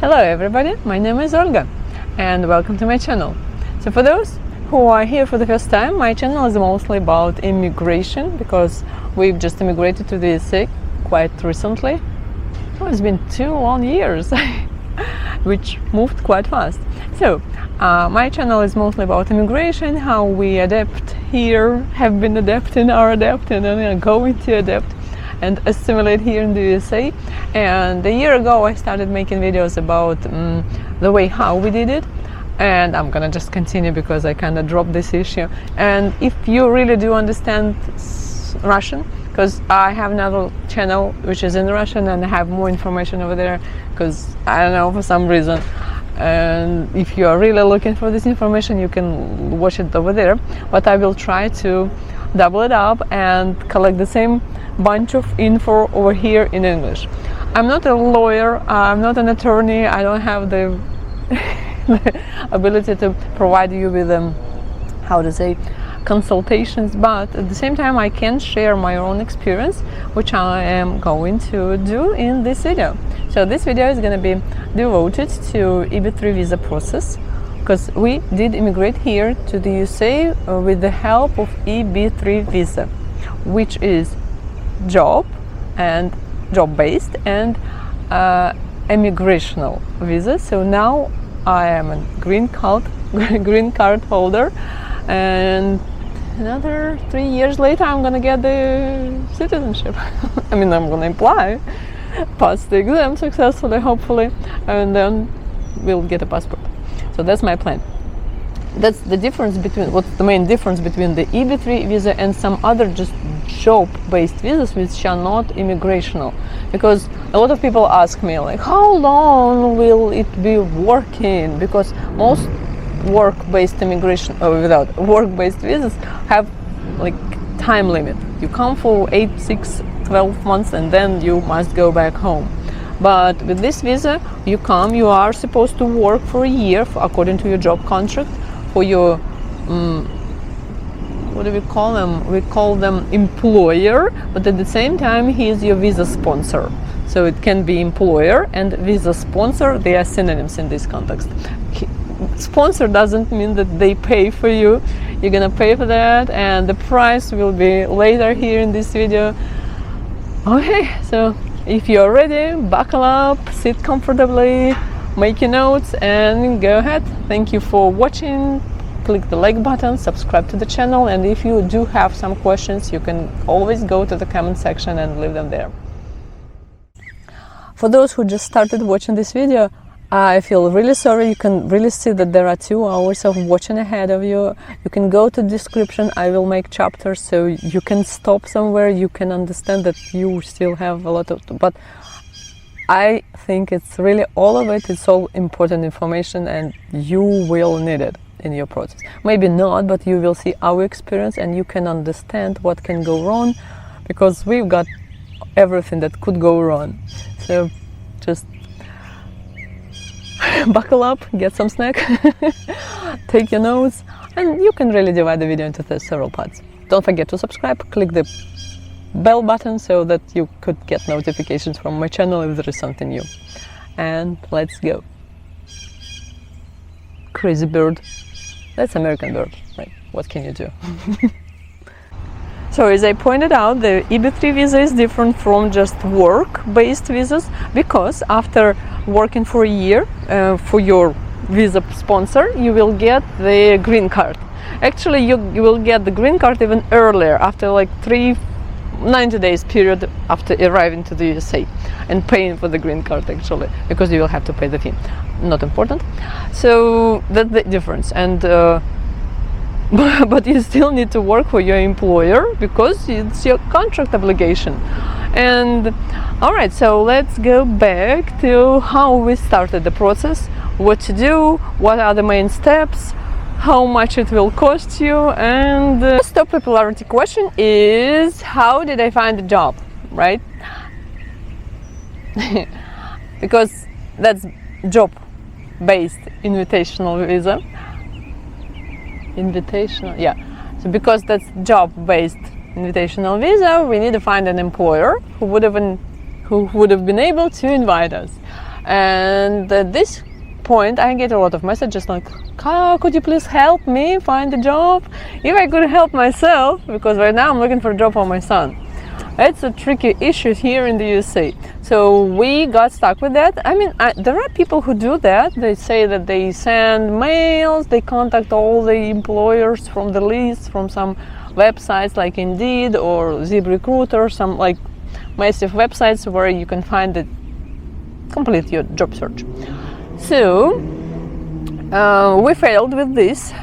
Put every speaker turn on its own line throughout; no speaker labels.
Hello everybody, my name is Olga and welcome to my channel. So for those who are here for the first time, my channel is mostly about immigration because we've just immigrated to the USA quite recently. Oh, it's been 2 long years, which moved quite fast. So my channel is mostly about immigration, how we adapt here, have been adapting, are adapting and are going to adapt and assimilate here in the USA. And a year ago I started making videos about the way how we did it, and I'm gonna just continue because I kind of dropped this issue. And if you really do understand Russian, because I have another channel which is in Russian and I have more information over there because I don't know, for some reason, and if you are really looking for this information you can watch it over there, but I will try to double it up and collect the same bunch of info over here in English. I'm not a lawyer, I'm not an attorney, I don't have the, the ability to provide you with how to say, consultations, but at the same time I can share my own experience, which I am going to do in this video. So this video is going to be devoted to EB3 visa process, because we did immigrate here to the USA with the help of EB3 visa, which is job and job-based and immigrational visa. So now I am a green card holder, and another 3 years later I'm gonna get the citizenship. I mean, I'm gonna apply, pass the exam successfully, hopefully, and then we'll get a passport. So that's my plan. That's the difference between, what's the main difference between the EB3 visa and some other just job-based visas which are not immigrational. Because a lot of people ask me, like, how long will it be working? Because most work-based immigration, or without work-based visas, have like time limit. You come for 8, 6, 12 months and then you must go back home. But with this visa, you come, you are supposed to work for a year according to your job contract for your, what do we call them? We call them employer, but at the same time he is your visa sponsor. So it can be employer and visa sponsor, they are synonyms in this context. Sponsor doesn't mean that they pay for you, you're gonna pay for that, and the price will be later here in this video. Okay, so if you're ready, buckle up, sit comfortably, make your notes and go ahead. Thank you for watching. Click the like button, subscribe to the channel, and if you do have some questions you can always go to the comment section and leave them there. For those who just started watching this video, I feel really sorry. You can really see that there are 2 hours of watching ahead of you. You can go to the description, I will make chapters so you can stop somewhere, you can understand that you still have a lot of, but I think it's really all of it, it's all important information and you will need it in your process. Maybe not, but you will see our experience and you can understand what can go wrong, because we've got everything that could go wrong. So just buckle up, get some snack, take your notes, and you can really divide the video into several parts. Don't forget to subscribe, click the bell button so that you could get notifications from my channel if there is something new. And let's go. Crazy bird. That's American bird, right? What can you do? So as I pointed out, the EB3 visa is different from just work-based visas, because after working for a year for your visa sponsor, you will get the green card. Actually, you will get the green card even earlier, after like 90 days period after arriving to the USA and paying for the green card, actually, because you will have to pay the fee. Not important. So that's the difference. And but you still need to work for your employer because it's your contract obligation. And all right, so let's go back to how we started the process, what to do, what are the main steps, how much it will cost you, and the top popularity question is, how did I find a job, right? Because that's job-based invitational visa. Invitational, yeah. So because that's job-based invitational visa, we need to find an employer who would have been able to invite us. And at this point I get a lot of messages like, could you please help me find a job? If I could help myself, because right now I'm looking for a job for my son. It's a tricky issue here in the USA. So we got stuck with that. I mean, there are people who do that. They say that they send mails, they contact all the employers from the list, from some websites like Indeed or ZipRecruiter, some like massive websites where you can find it, complete your job search. So we failed with this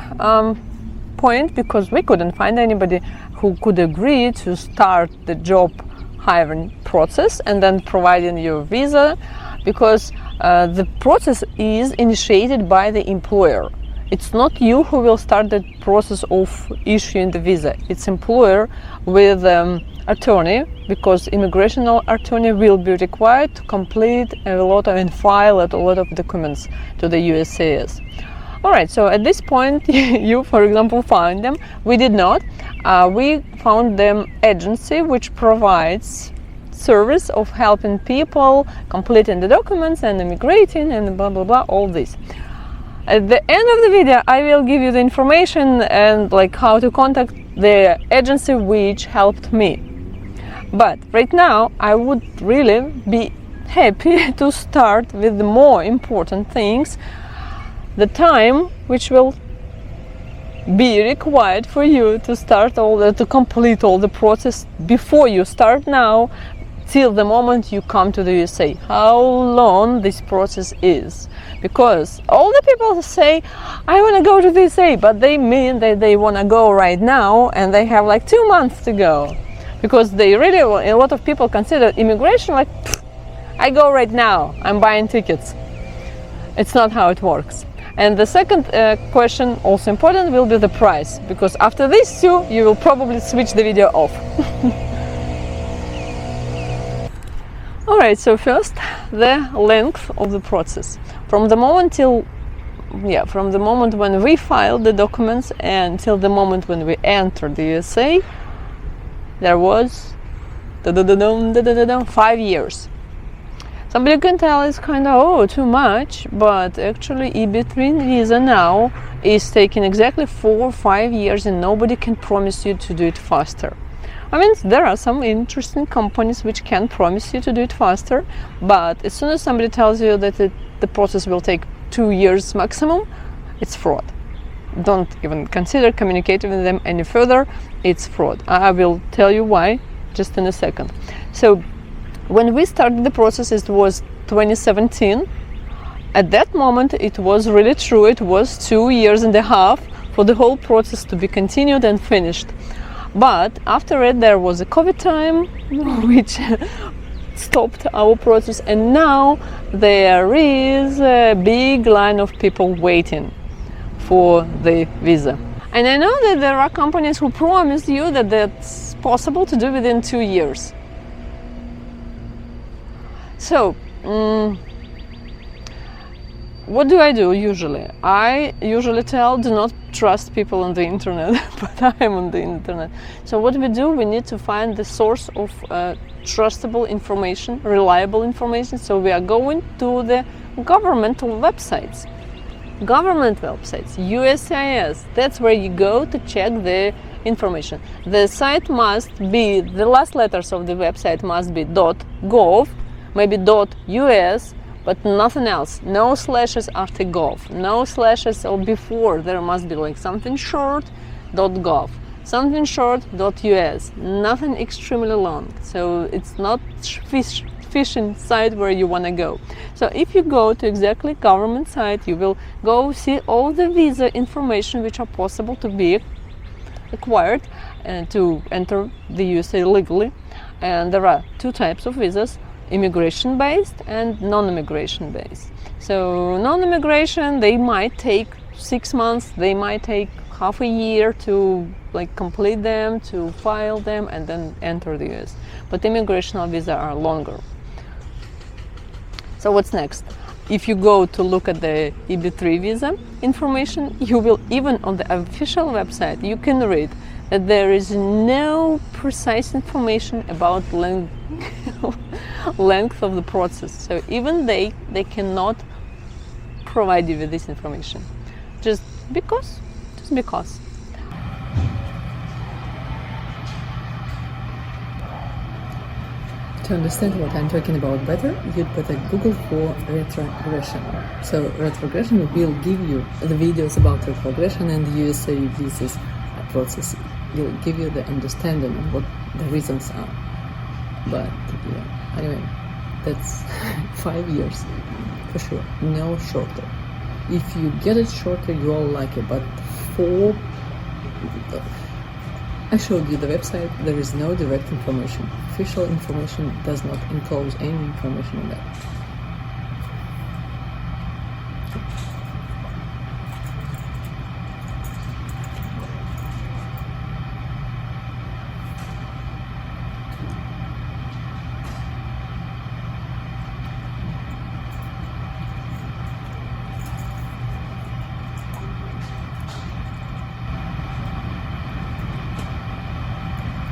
point because we couldn't find anybody who could agree to start the job hiring process and then providing your visa, because the process is initiated by the employer. It's not you who will start the process of issuing the visa. It's employer with attorney, because immigration attorney will be required to complete a lot and file a lot of documents to the USCIS. All right, so at this point, you, for example, found them. We did not. We found them agency which provides service of helping people completing the documents and immigrating and blah, blah, blah, all this. At the end of the video, I will give you the information and like how to contact the agency which helped me. But right now, I would really be happy to start with the more important things, the time which will be required for you to start to complete all the process before you start now till the moment you come to the USA. How long this process is, because all the people say I want to go to the USA, but they mean that they want to go right now and they have like 2 months to go, because they really, a lot of people consider immigration like, I go right now, I'm buying tickets. It's not how it works. And the second question, also important, will be the price, because after these two you will probably switch the video off. Alright, so first the length of the process. From the moment when we filed the documents until the moment when we entered the USA, there was 5 years. Somebody can tell it's kind of, too much, but actually EB3 visa now is taking exactly 4 or 5 years and nobody can promise you to do it faster. I mean, there are some interesting companies which can promise you to do it faster, but as soon as somebody tells you that the process will take 2 years maximum, it's fraud. Don't even consider communicating with them any further, it's fraud. I will tell you why just in a second. So when we started the process, it was 2017. At that moment, it was really true. It was 2.5 years for the whole process to be continued and finished. But after it, there was a COVID time, which stopped our process, and now there is a big line of people waiting for the visa. And I know that there are companies who promise you that that's possible to do within 2 years. So, what do I do usually? I usually tell, do not trust people on the internet, but I am on the internet. So what we do, we need to find the source of trustable information, reliable information. So we are going to the governmental websites. Government websites, USCIS, that's where you go to check the information. The site must be, the last letters of the website must be .gov, maybe .us, but nothing else. No slashes after gov, no slashes or before. There must be like something short, .gov, something short, .us, nothing extremely long. So it's not fishing site where you want to go. So if you go to exactly government site, you will go see all the visa information which are possible to be acquired and to enter the USA legally. And there are 2 types of visas: immigration based and non-immigration based. So non-immigration, they might take 6 months, they might take half a year to like complete them, to file them and then enter the US. But immigration visa are longer. So what's next? If you go to look at the EB3 visa information, you will, even on the official website, you can read that there is no precise information about length of the process. So even they cannot provide you with this information, just because. To understand what I'm talking about better, you'd better Google for retrogression. So retrogression will give you the videos about retrogression and USA visas process. Will give you the understanding of what the reasons are. But yeah, anyway, that's 5 years for sure, no shorter. If you get it shorter, you all like it, but I showed you the website, there is no direct information. Official information does not enclose any information on that.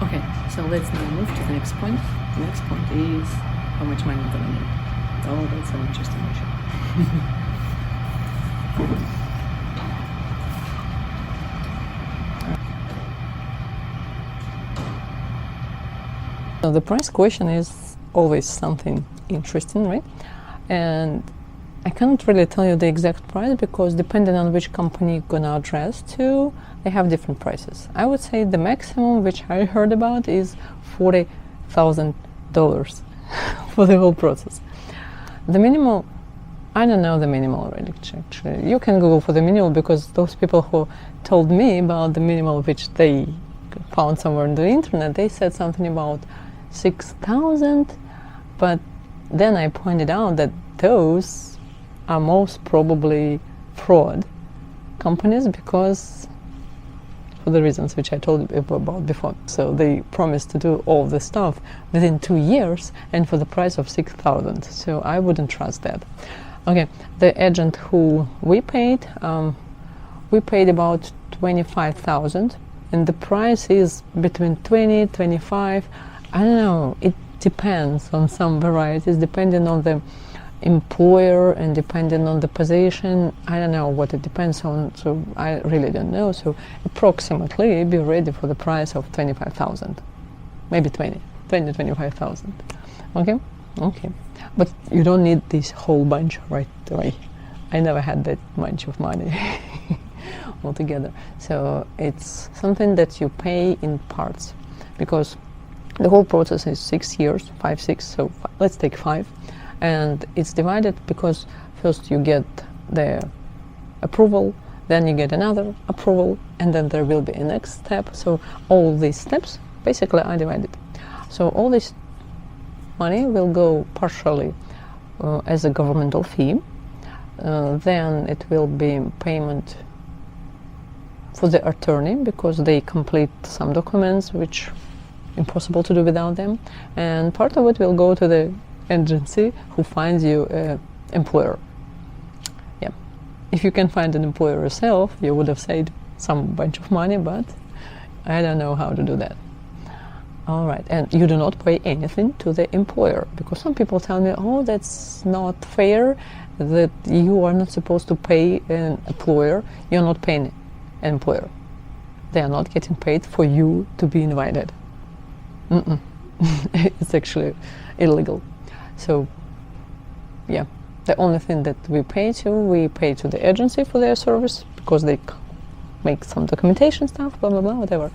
Okay, so let's now move to the next point. The next point is how much money I'm gonna need. Oh, that's an interesting issue. So the price question is always something interesting, right? And I can't really tell you the exact price because depending on which company you're gonna address to, they have different prices. I would say the maximum which I heard about is $40,000 for the whole process. The minimal, I don't know the minimal really, actually. You can Google for the minimal because those people who told me about the minimal which they found somewhere on the internet, they said something about 6,000, but then I pointed out that those are most probably fraud companies because for the reasons which I told you about before. So they promised to do all the stuff within 2 years and for the price of 6,000. So I wouldn't trust that. Okay, the agent who we paid about 25,000 and the price is between 20, 25. I don't know, it depends on some varieties, depending on the employer and depending on the position. I don't know what it depends on, so I really don't know. So approximately be ready for the price of 25,000, maybe 25,000. Okay, but you don't need this whole bunch right away. I never had that much of money altogether. So it's something that you pay in parts because the whole process is 6 years, 5, 6. So let's take 5. And it's divided because first you get the approval, then you get another approval, and then there will be a next step. So all these steps basically are divided. So all this money will go partially as a governmental fee. Then it will be payment for the attorney because they complete some documents which impossible to do without them. And part of it will go to the agency who finds you an employer. Yeah, if you can find an employer yourself, you would have saved some bunch of money, but I don't know how to do that. All right, and you do not pay anything to the employer because some people tell me, oh, that's not fair, that you are not supposed to pay an employer. You're not paying an employer. They are not getting paid for you to be invited. It's actually illegal. So yeah, the only thing that we pay to the agency for their service because they make some documentation stuff, blah blah blah, whatever,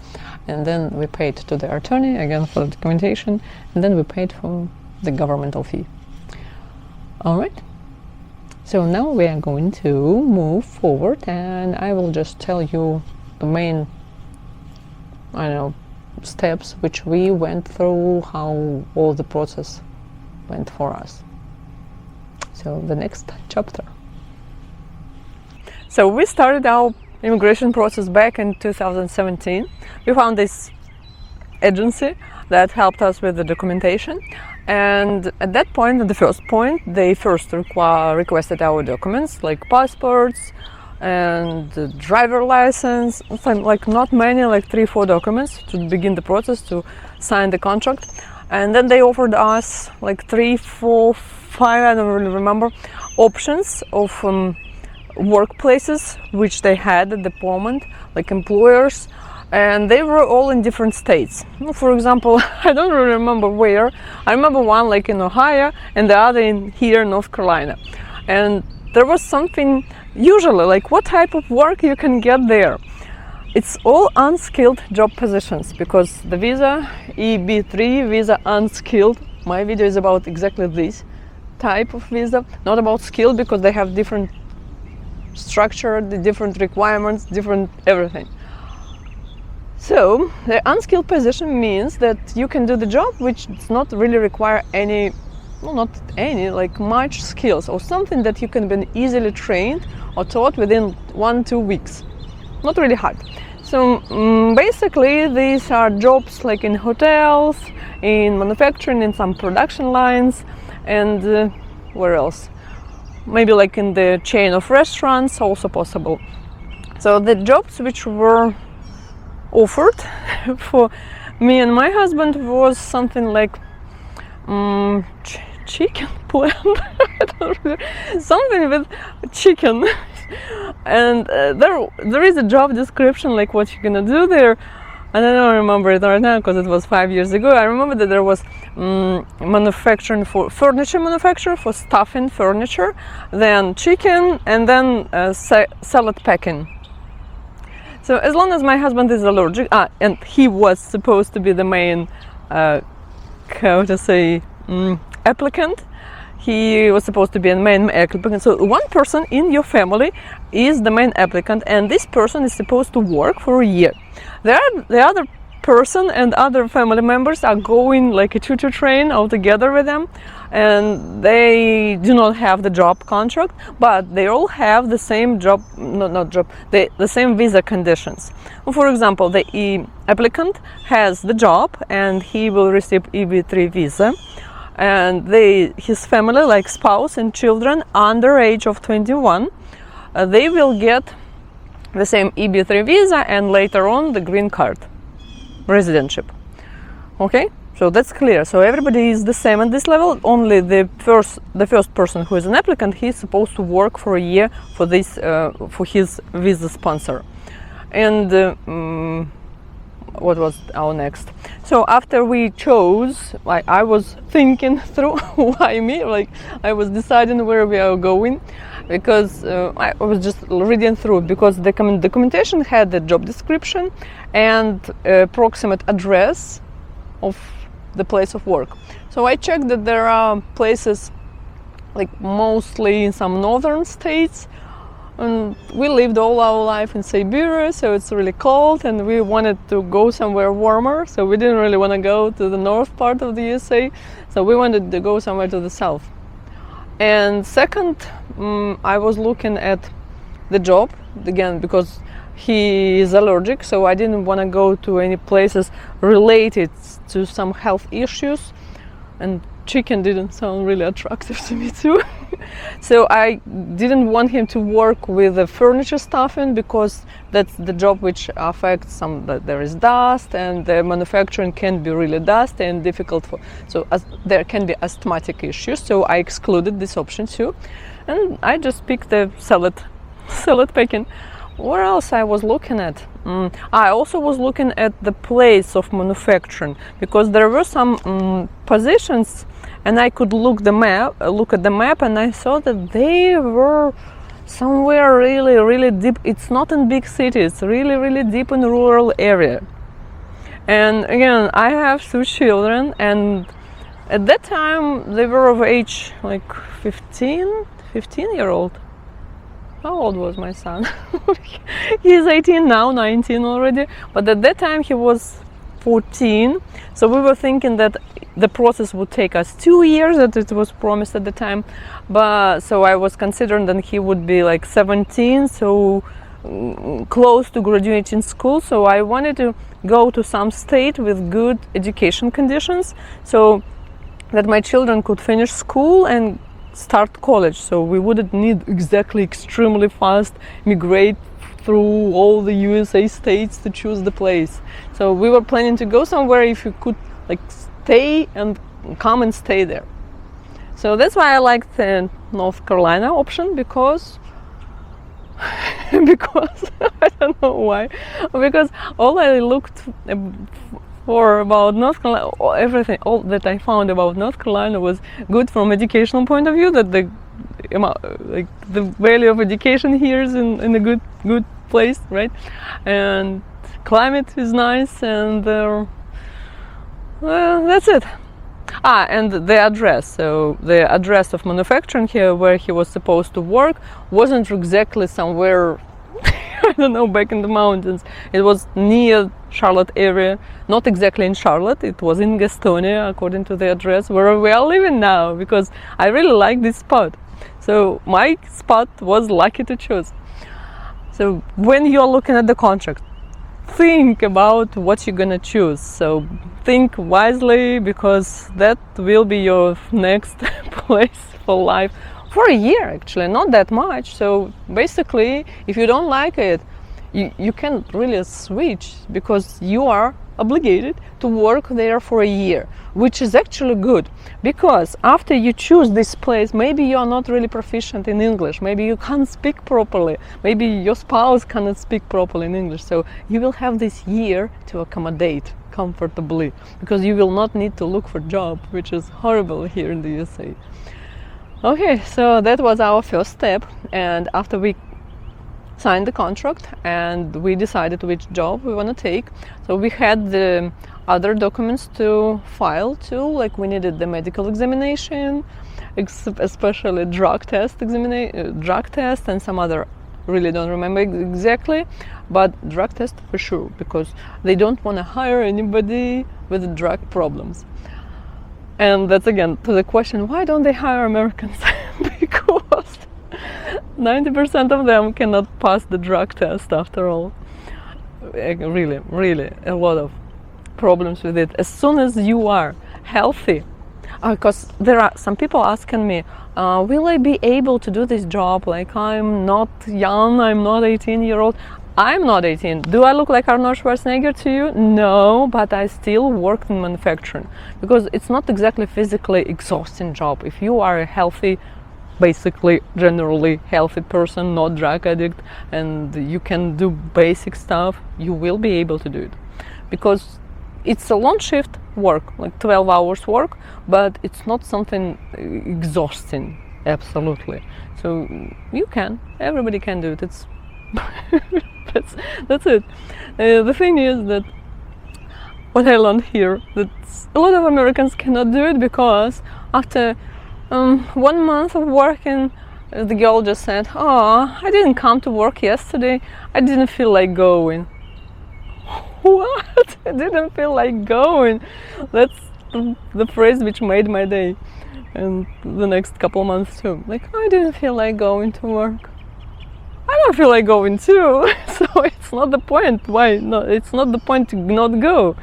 and then we paid to the attorney again for the documentation, and then we paid for the governmental fee. All right, so now we are going to move forward and I will just tell you the main, I don't know, steps which we went through, how all the process went for us. So the next chapter. So we started our immigration process back in 2017. We found this agency that helped us with the documentation, and at that point, at the first point, they first requested our documents like passports and the driver license, like not many, like 3-4 documents to begin the process to sign the contract. And then they offered us like 3, 4, 5, I don't really remember, options of workplaces which they had at the moment, like employers, and they were all in different states. For example, I don't really remember where. I remember one like in Ohio and the other in here in North Carolina. And there was something usually like what type of work you can get there. It's all unskilled job positions because the visa, EB3 visa, unskilled. My video is about exactly this type of visa, not about skill, because they have different structure, the different requirements, different everything. So the unskilled position means that you can do the job which does not really require any, well, not any, like much skills, or something that you can be easily trained or taught within 1-2 weeks. Not really hard. So basically these are jobs like in hotels, in manufacturing, in some production lines, and where else? Maybe like in the chain of restaurants, also possible. So the jobs which were offered for me and my husband was something like chicken plant, something with chicken. And there is a job description, like what you're gonna do there, and I don't remember it right now because it was 5 years ago. I remember that there was manufacturing for furniture manufacture, for stuffing furniture, then chicken, and then salad packing. So as long as my husband is allergic, and he was supposed to be the main, how to say, applicant. He was supposed to be a main applicant. So one person in your family is the main applicant, and this person is supposed to work for a year. The other person and other family members are going like a tutor train all together with them, and they do not have the job contract, but they all have the same job, the same visa conditions. For example, the applicant has the job and he will receive EB3 visa, and his family, like spouse and children under age of 21, they will get the same EB3 visa and later on the green card, residentship. Okay, so that's clear. So everybody is the same at this level. Only the first person who is an applicant, he is supposed to work for a year for this for his visa sponsor. And what was our next? So after we chose, I was thinking through why me, like I was deciding where we are going, because I was just reading through, because the documentation had the job description and approximate address of the place of work. So I checked that there are places like mostly in some northern states, and we lived all our life in Siberia, so it's really cold, and we wanted to go somewhere warmer, so we didn't really want to go to the north part of the USA, so we wanted to go somewhere to the south. And second, I was looking at the job again because he is allergic, so I didn't want to go to any places related to some health issues, and chicken didn't sound really attractive to me too. So I didn't want him to work with the furniture stuffing, because that's the job which affects that there is dust, and the manufacturing can be really dusty and difficult there can be asthmatic issues, so I excluded this option too, and I just picked the salad packing. What else I was looking at? I also was looking at the place of manufacturing, because there were some positions, and I could look at the map, and I saw that they were somewhere really, really deep. It's not in big cities, it's really, really deep in rural area. And again, I have 2 children, and at that time they were of age like 15-year-old. How old was my son? He's 18 now, 19 already, but at that time he was 14. So we were thinking that the process would take us 2 years, that it was promised at the time. But so I was considering that he would be like 17, so close to graduating school. So I wanted to go to some state with good education conditions, so that my children could finish school and start college, so we wouldn't need exactly extremely fast migrate through all the USA states to choose the place. So we were planning to go somewhere if you could like stay and come and stay there. So that's why I liked the North Carolina option, because because I don't know why, because all I looked for about North Carolina, everything, all that I found about North Carolina was good from educational point of view, that the value of education here is in a good place, right? And climate is nice, and well, that's it. And the address. So the address of manufacturing here, where he was supposed to work, wasn't exactly somewhere I don't know, back in the mountains. It was near Charlotte area, not exactly in Charlotte, it was in Gastonia, according to the address where we are living now, because I really like this spot. So my spot was lucky to choose. So when you're looking at the contract, think about what you're gonna choose. So think wisely, because that will be your next place for life. For a year, actually, not that much. So basically, if you don't like it, you can really switch, because you are obligated to work there for a year, which is actually good, because after you choose this place, maybe you are not really proficient in English, maybe you can't speak properly, maybe your spouse cannot speak properly in English, so you will have this year to accommodate comfortably, because you will not need to look for a job, which is horrible here in the USA. Okay, so that was our first step, and after we signed the contract and we decided which job we want to take, so we had the other documents to file too, like we needed the medical examination, especially drug test and some other, really don't remember exactly, but drug test for sure, because they don't want to hire anybody with drug problems. And that's again to the question, why don't they hire Americans? Because 90% of them cannot pass the drug test after all. Really a lot of problems with it. As soon as you are healthy, because there are some people asking me, will I be able to do this job? Like, I'm not young, I'm not 18-year-old. I'm not 18. Do I look like Arnold Schwarzenegger to you? No, but I still work in manufacturing, because it's not exactly physically exhausting job. If you are a healthy, basically generally healthy person, not drug addict, and you can do basic stuff, you will be able to do it, because it's a long shift work, like 12 hours work, but it's not something exhausting, absolutely. So everybody can do it. It's that's it. The thing is that what I learned here, that a lot of Americans cannot do it, because after 1 month of working, the girl just said, "Oh, I didn't come to work yesterday. I didn't feel like going." What? I didn't feel like going? That's the phrase which made my day, and the next couple months too. Like, I didn't feel like going to work. I don't feel like going too, so it's not the point. Why? No, it's not the point to not go.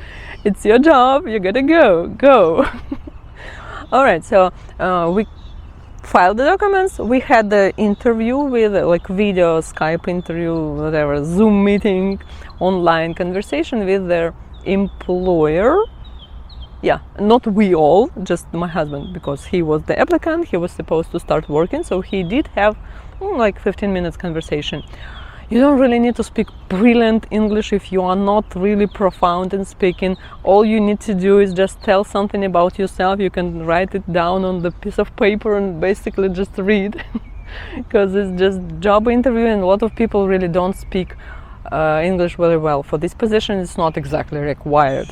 It's your job, you gotta go. Alright, so we filed the documents, we had the interview with like video, Skype interview, whatever, Zoom meeting, online conversation with their employer. Yeah, not we all, just my husband, because he was the applicant, he was supposed to start working, so he did have like 15 minutes conversation. You don't really need to speak brilliant English if you are not really profound in speaking. All you need to do is just tell something about yourself. You can write it down on the piece of paper and basically just read, because it's just job interview, and a lot of people really don't speak English very well. For this position, it's not exactly required.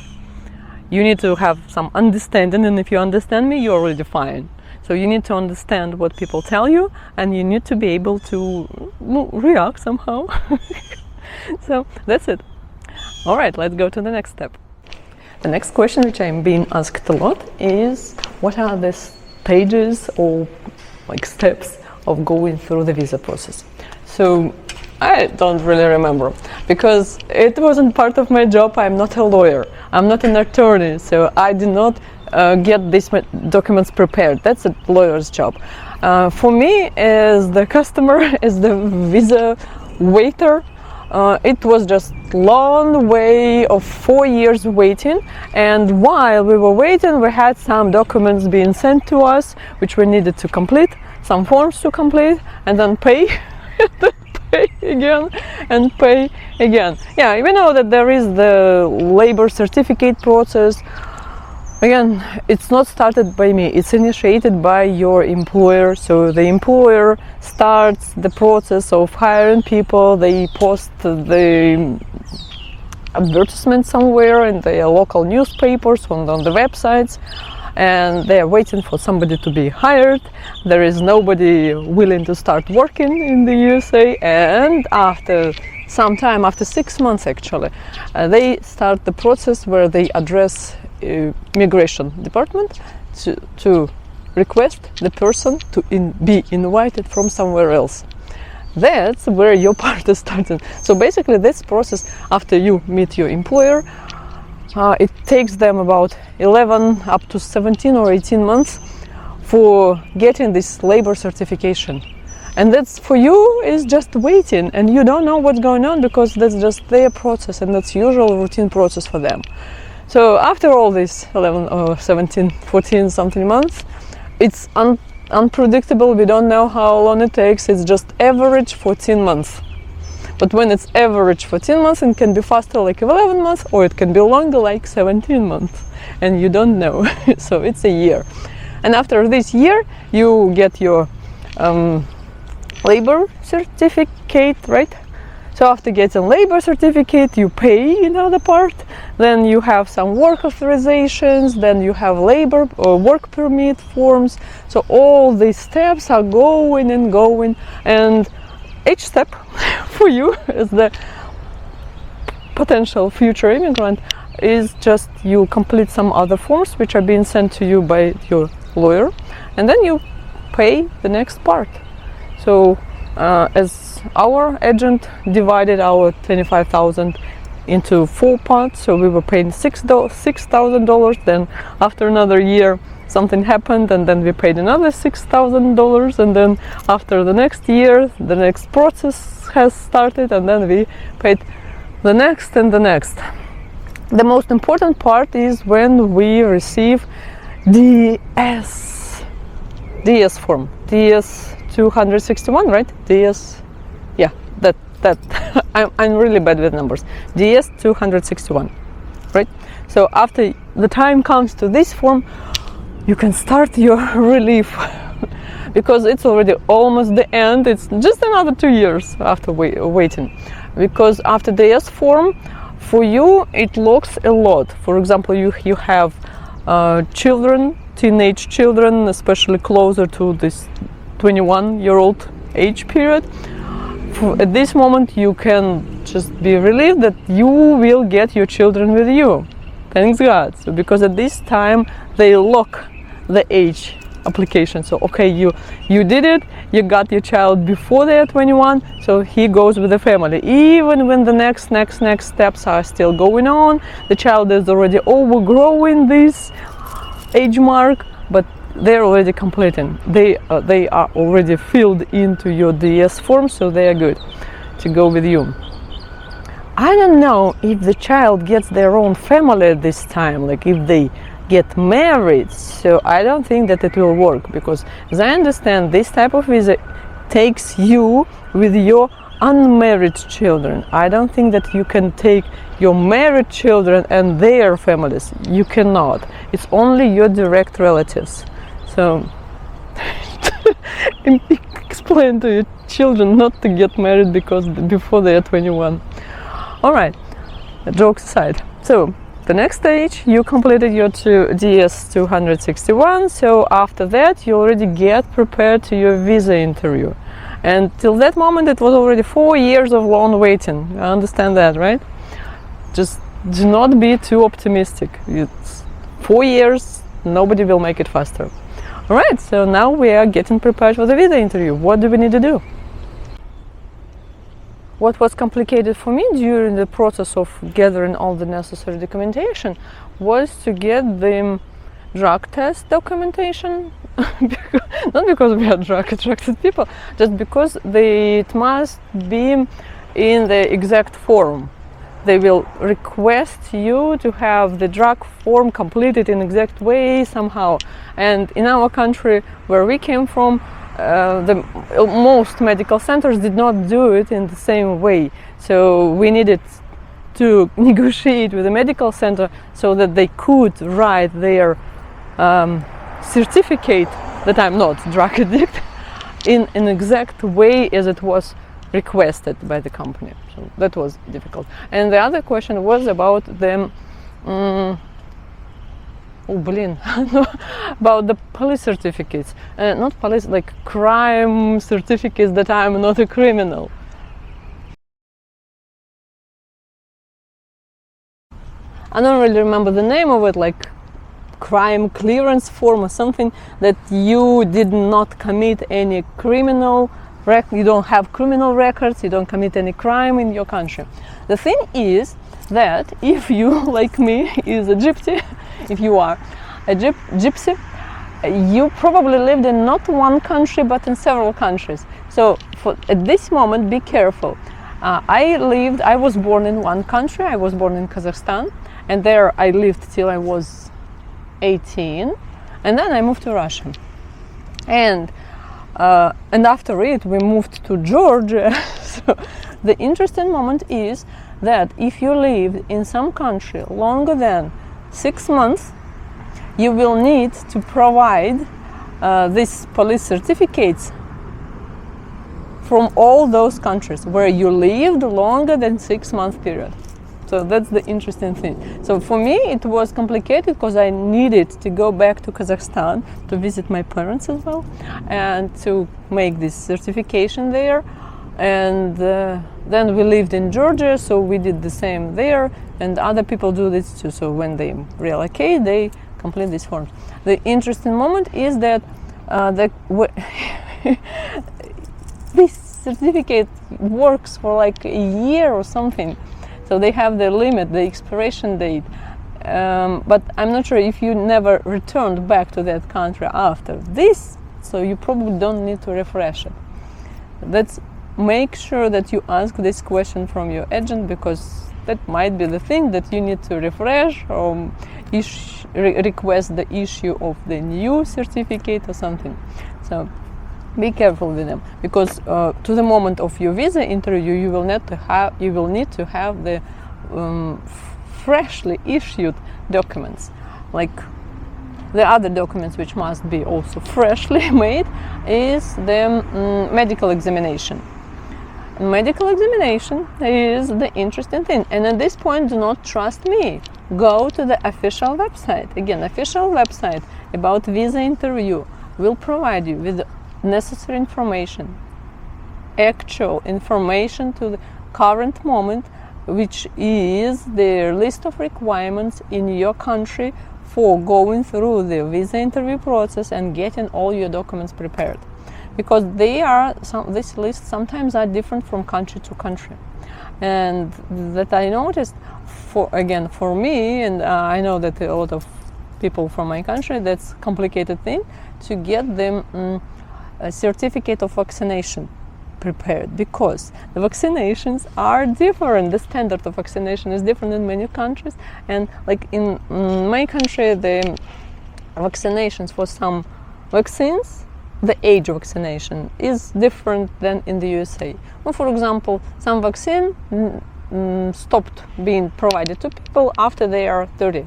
You need to have some understanding, and if you understand me, you're already fine. So you need to understand what people tell you, and you need to be able to react somehow. So that's it. All right, let's go to the next step. The next question, which I'm being asked a lot, is what are the stages or like steps of going through the visa process? So I don't really remember, because it wasn't part of my job. I'm not a lawyer, I'm not an attorney, so I did not get these documents prepared. That's a lawyer's job. For me, as the customer, as the visa waiter, it was just long way of 4 years waiting, and while we were waiting we had some documents being sent to us which we needed to complete, some forms to complete, and then pay pay again and pay again. Yeah, we know that there is the labor certificate process. Again, it's not started by me, it's initiated by your employer. So the employer starts the process of hiring people, they post the advertisement somewhere in the local newspapers, on the websites, and they are waiting for somebody to be hired. There is nobody willing to start working in the USA, and after some time, after 6 months actually, they start the process where they address Immigration Department to request the person to be invited from somewhere else. That's where your part is starting. So basically this process, after you meet your employer, it takes them about 11 up to 17 or 18 months for getting this labor certification. And that's for you is just waiting, and you don't know what's going on because that's just their process, and that's usual routine process for them. So after all this 11 or 17, 14 something months, it's unpredictable. We don't know how long it takes. It's just average 14 months. But when it's average 14 months, it can be faster like 11 months, or it can be longer like 17 months. And you don't know. So it's a year. And after this year, you get your labor certificate, right? So after getting labor certificate, you pay another part, then you have some work authorizations, then you have labor or work permit forms. So all these steps are going and going, and each step for you as the potential future immigrant is just you complete some other forms which are being sent to you by your lawyer, and then you pay the next part. So as our agent divided our $25,000 into 4 parts, so we were paying $6,000. Then after another year something happened, and then we paid another $6,000, and then after the next year the next process has started, and then we paid the next and the next. The most important part is when we receive DS form, DS 261, right? DS, yeah, that I'm really bad with numbers. DS 261, right? So after the time comes to this form, you can start your relief because it's already almost the end. It's just another 2 years after waiting, because after the DS form, for you it looks a lot. For example, you have children, teenage children, especially closer to this 21-year-old age period. At this moment you can just be relieved that you will get your children with you. Thanks God. So because at this time they lock the age application. So okay, you did it, you got your child before they are 21, so he goes with the family. Even when the next steps are still going on, the child is already overgrowing this age mark, but they're already completing. They are already filled into your DS form, so they are good to go with you. I don't know if the child gets their own family at this time, like if they get married, so I don't think that it will work, because as I understand, this type of visa takes you with your unmarried children. I don't think that you can take your married children and their families. You cannot. It's only your direct relatives. So explain to your children not to get married before they are 21. All right, jokes aside. So the next stage, you completed your DS 261. So after that, you already get prepared to your visa interview. And till that moment, it was already 4 years of long waiting. I understand that, right? Just do not be too optimistic. It's 4 years, nobody will make it faster. Alright, so now we are getting prepared for the visa interview. What do we need to do? What was complicated for me during the process of gathering all the necessary documentation was to get the drug test documentation. Not because we are drug attracted people, just because it must be in the exact form. They will request you to have the drug form completed in exact way somehow. And in our country, where we came from, most medical centers did not do it in the same way. So we needed to negotiate with the medical center so that they could write their certificate that I'm not drug addict in an exact way as it was requested by the company. So that was difficult. And the other question was about them about the police certificates, not police, like crime certificates that I'm not a criminal. I don't really remember the name of it, like crime clearance form or something, that you did not commit any criminal you don't have criminal records, you don't commit any crime in your country. The thing is that if you, like me, is a gypsy, if you are a gypsy, you probably lived in not one country but in several countries. So at this moment, be careful. I was born in one country. I was born in Kazakhstan, and there I lived till I was 18, and then I moved to Russia. And after it, we moved to Georgia. So the interesting moment is that if you live in some country longer than 6 months, you will need to provide these police certificates from all those countries where you lived longer than 6 month period. So that's the interesting thing. So for me, it was complicated because I needed to go back to Kazakhstan to visit my parents as well and to make this certification there. And then we lived in Georgia, so we did the same there, and other people do this too. So when they relocate, they complete these forms. The interesting moment is that this certificate works for like a year or something. So they have the limit, the expiration date. But I'm not sure if you never returned back to that country after this, so you probably don't need to refresh it. Make sure that you ask this question from your agent, because that might be the thing that you need to refresh or request the issue of the new certificate or something. So be careful with them, because to the moment of your visa interview, you will need to have the freshly issued documents, like the other documents which must be also freshly made is the medical examination. Medical examination is the interesting thing, and at this point, do not trust me. Go to the official website. Again, official website about visa interview will provide you with necessary information, actual information to the current moment, which is the list of requirements in your country for going through the visa interview process and getting all your documents prepared. Because this list sometimes are different from country to country. And that I noticed, for me, and I know that a lot of people from my country, that's a complicated thing to get them a certificate of vaccination prepared, because the vaccinations are different. The standard of vaccination is different in many countries, and like in my country, the vaccinations for some vaccines, the age of vaccination is different than in the USA. Well, for example, some vaccine stopped being provided to people after they are 30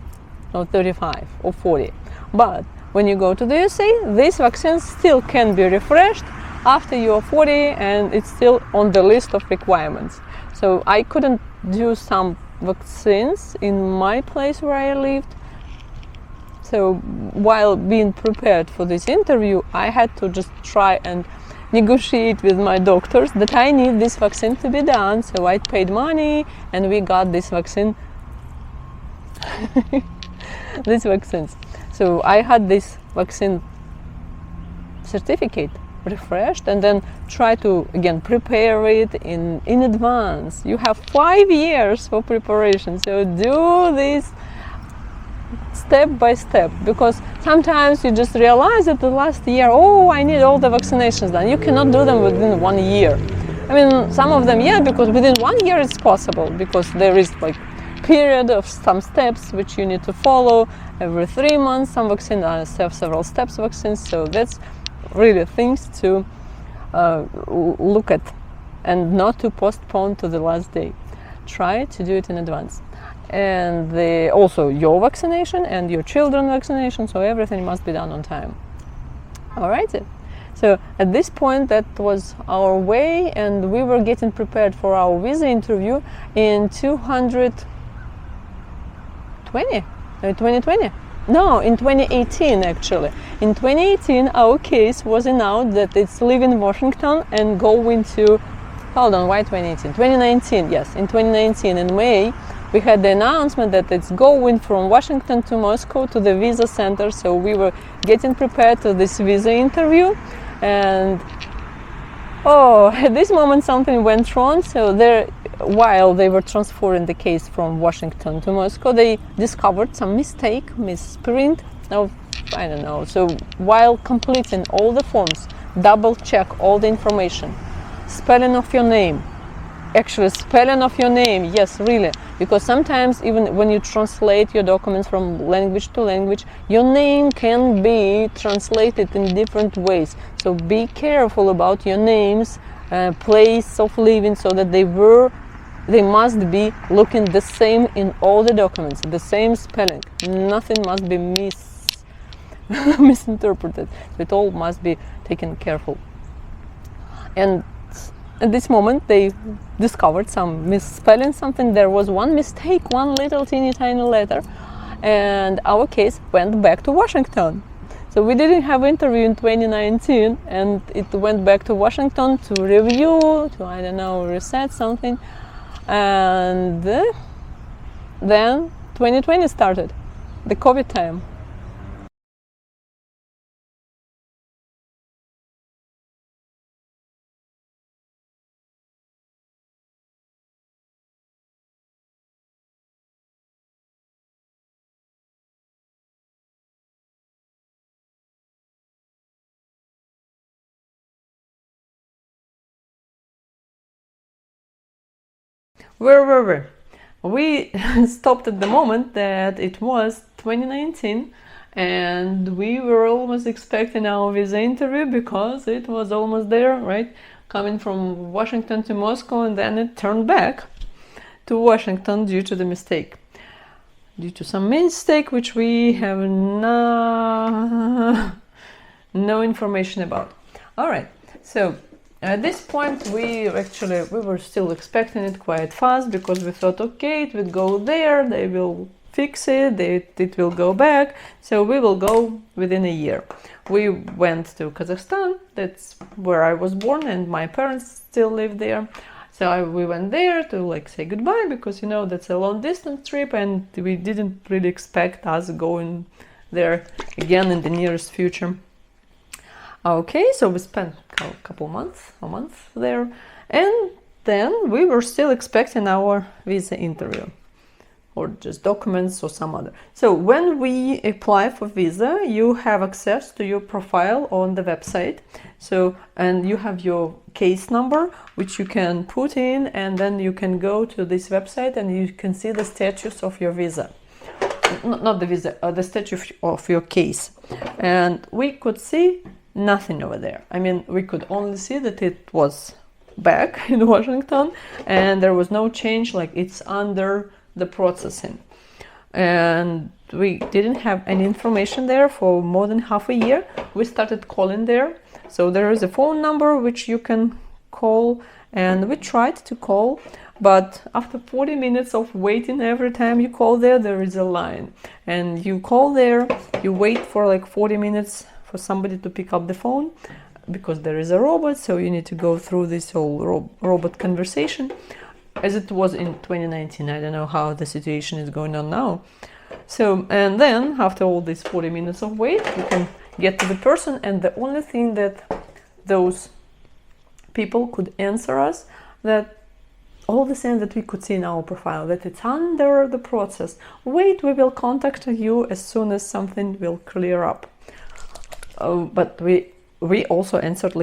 or 35 or 40, but when you go to the USA, these vaccines still can be refreshed after you are 40, and it's still on the list of requirements. So I couldn't do some vaccines in my place where I lived. So while being prepared for this interview, I had to just try and negotiate with my doctors that I need this vaccine to be done. So I paid money and we got this vaccine, these vaccines. So I had this vaccine certificate refreshed, and then try to again prepare it in advance. You have 5 years for preparation, so do this step by step, because sometimes you just realize that the last year, oh, I need all the vaccinations done. You cannot do them within 1 year. I mean, some of them, yeah, because within 1 year it's possible, because there is like period of some steps which you need to follow every 3 months. Some vaccines have several steps vaccines, so that's really things to look at and not to postpone to the last day. Try to do it in advance. And also your vaccination and your children's vaccination, so everything must be done on time. Alrighty. So at this point, that was our way, and we were getting prepared for our visa interview in 2020? No, in 2018 actually. In 2018, our case was announced that it's leaving Washington and going to, hold on, why 2018? 2019, yes, in 2019, in May, we had the announcement that it's going from Washington to Moscow to the visa center, so we were getting prepared to this visa interview. And at this moment something went wrong. So while they were transferring the case from Washington to Moscow, they discovered some misprint. No, I don't know. So while completing all the forms, double check all the information, spelling of your name. Actually, spelling of your name, yes, really, because sometimes even when you translate your documents from language to language, your name can be translated in different ways. So be careful about your names, place of living, so that they must be looking the same in all the documents, the same spelling. Nothing must be misinterpreted. So it all must be taken careful. And at this moment, they discovered some misspelling, something. There was one mistake, one little teeny tiny letter, and our case went back to Washington. So we didn't have interview in 2019, and it went back to Washington to review, to, I don't know, reset something. And then 2020 started, the COVID time. Where were we? We stopped at the moment that it was 2019, and we were almost expecting our visa interview because it was almost there, right? Coming from Washington to Moscow, and then it turned back to Washington due to the mistake. Due to some mistake which we have no information about. Alright, so at this point we were still expecting it quite fast, because we thought, okay, it will go there, they will fix it, it will go back, so we will go within a year. We went to Kazakhstan, that's where I was born, and my parents still live there. So we went there to say goodbye, because that's a long distance trip, and we didn't really expect us going there again in the nearest future. Okay, so we spent a couple months, a month there, and then we were still expecting our visa interview, or just documents or some other. So when we apply for visa, you have access to your profile on the website. So, and you have your case number, which you can put in, and then you can go to this website and you can see the status of your visa. Not the visa, the status of your case. And we could see nothing over there. I mean, we could only see that it was back in Washington and there was no change, it's under the processing. And we didn't have any information there for more than half a year. We started calling there. So there is a phone number which you can call, and we tried to call, but after 40 minutes of waiting, every time you call there is a line. And you call there, you wait for 40 minutes for somebody to pick up the phone, because there is a robot, so you need to go through this whole robot conversation, as it was in 2019. I don't know how the situation is going on now. So, and then after all these 40 minutes of wait, you can get to the person, and the only thing that those people could answer us, that all the same that we could see in our profile, that it's under the process. Wait, we will contact you as soon as something will clear up. But we also answered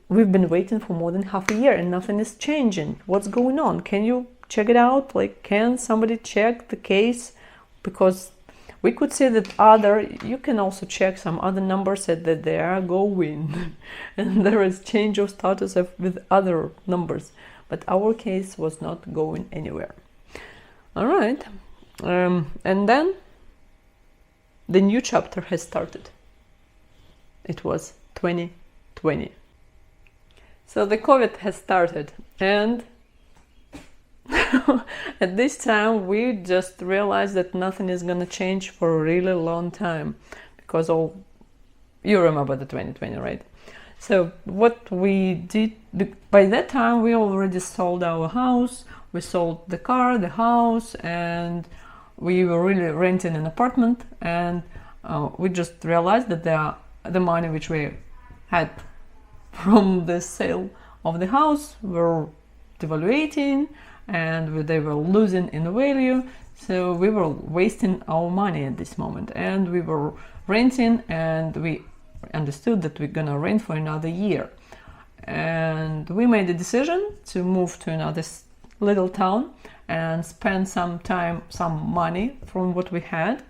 we've been waiting for more than half a year and nothing is changing. What's going on? Can you check it out? Like, can somebody check the case? Because we could see that you can also check some other numbers that they are going and there is change of status with other numbers, but our case was not going anywhere. All right, and then the new chapter has started. It was 2020. So the COVID has started, and at this time we just realized that nothing is going to change for a really long time, because you remember the 2020, right? So what we did, by that time we already sold our house, we sold the car, the house, and we were really renting an apartment, and we just realized that the money which we had from the sale of the house were devaluating, and they were losing in value. So we were wasting our money at this moment, and we were renting, and we understood that we're gonna rent for another year. And we made a decision to move to another little town and spend some money from what we had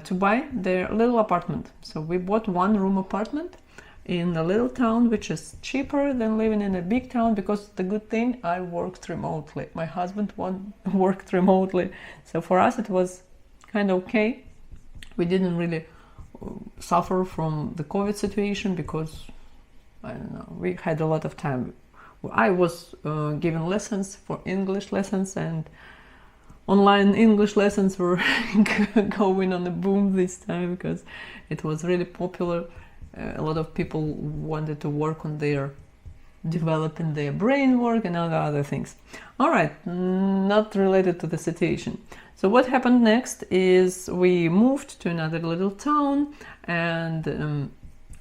to buy the little apartment. So we bought one-room apartment in a little town, which is cheaper than living in a big town, because the good thing, I worked remotely. My husband worked remotely, so for us it was kind of okay. We didn't really suffer from the COVID situation because, I don't know, we had a lot of time. I was given lessons for English lessons, and online English lessons were going on a boom this time because it was really popular. A lot of people wanted to work on developing their brain work and other things. All right, not related to the situation. So what happened next is we moved to another little town, and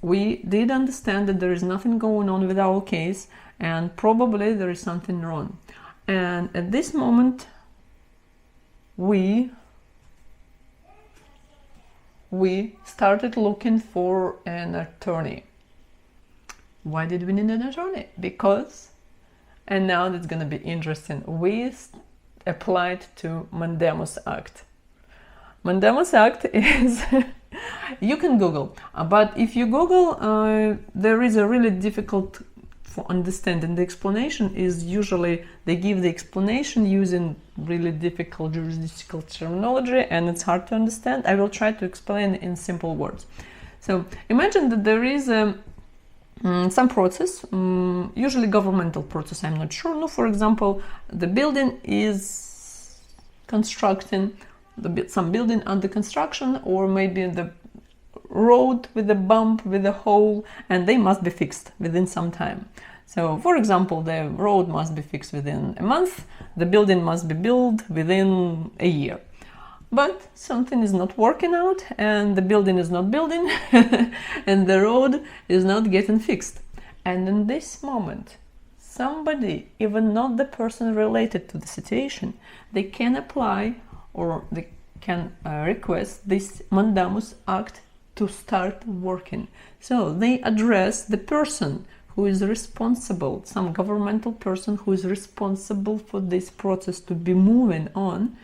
we did understand that there is nothing going on with our case, and probably there is something wrong. And at this moment, we started looking for an attorney. Why did we need an attorney? Because, and now that's going to be interesting, we applied to Mandamus Act. Mandamus Act is, you can Google, but if you Google, there is a really difficult for understanding. The explanation is usually, they give the explanation using really difficult juridical terminology, and it's hard to understand. I will try to explain in simple words. So imagine that there is some process, usually governmental process, I'm not sure. No, for example, the building is constructing, some building under construction, or maybe the road with a bump, with a hole, and they must be fixed within some time. So, for example, the road must be fixed within a month, the building must be built within a year. But something is not working out, and the building is not building, and the road is not getting fixed. And in this moment, somebody, even not the person related to the situation, they can apply, or they can request this Mandamus Act to start working. So they address the person who is responsible, some governmental person who is responsible for this process to be moving on.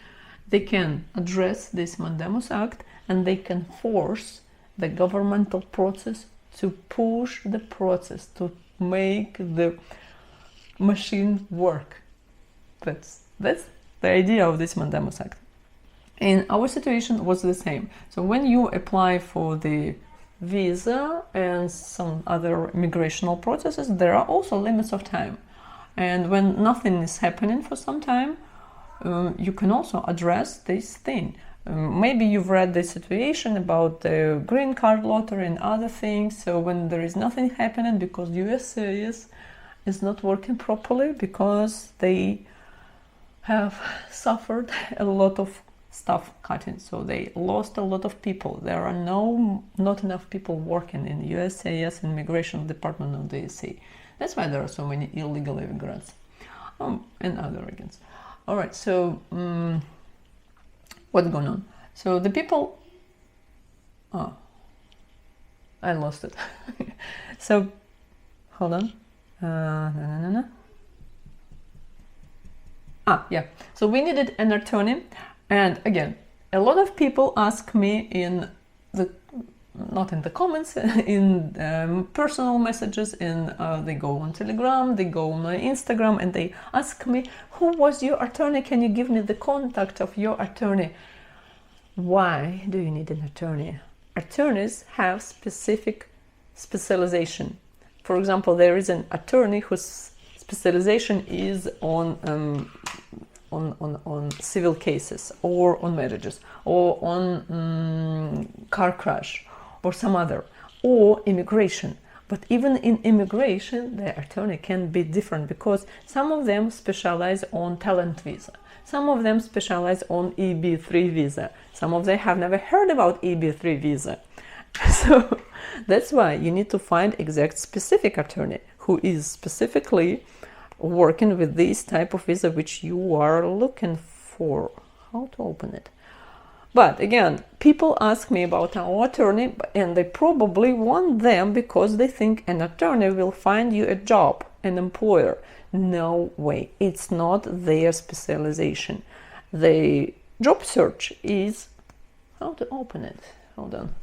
They can address this Mandamus Act, and they can force the governmental process to push the process, to make the machine work. That's the idea of this Mandamus Act. In our situation was the same. So when you apply for the visa and some other migrational processes, there are also limits of time. And when nothing is happening for some time, you can also address this thing. Maybe you've read the situation about the green card lottery and other things. So when there is nothing happening because USCIS is not working properly, because they have suffered a lot of staff cutting, so they lost a lot of people. There are not enough people working in USCIS and Immigration Department of the EC. That's why there are so many illegal immigrants and other immigrants. All right, so what's going on? So the people, I lost it. So hold on. Yeah, so we needed an attorney, and again, a lot of people ask me in the, not in the comments, in personal messages, they go on Telegram, they go on my Instagram, and they ask me, who was your attorney? Can you give me the contact of your attorney? Why do you need an attorney? Attorneys have specific specialization. For example, there is an attorney whose specialization is on civil cases, or on marriages, or on car crash, or some other, or immigration. But even in immigration, the attorney can be different, because some of them specialize on talent visa, some of them specialize on EB3 visa, some of them have never heard about EB3 visa. So that's why you need to find exact specific attorney who is specifically working with this type of visa which you are looking for. How to open it? But again, people ask me about our attorney, and they probably want them because they think an attorney will find you a job, an employer. No way, it's not their specialization. The job search is, how to open it? Hold on.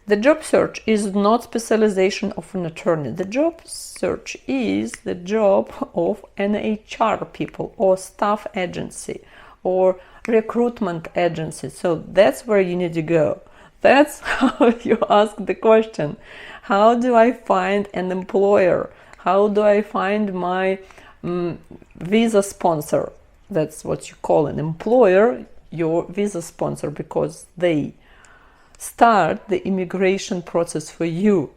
The job search is not specialization of an attorney. The job search is the job of an HR people, or staff agency, or recruitment agency. So that's where you need to go. That's how you ask the question. How do I find an employer? How do I find my visa sponsor? That's what you call an employer, your visa sponsor, because they start the immigration process for you,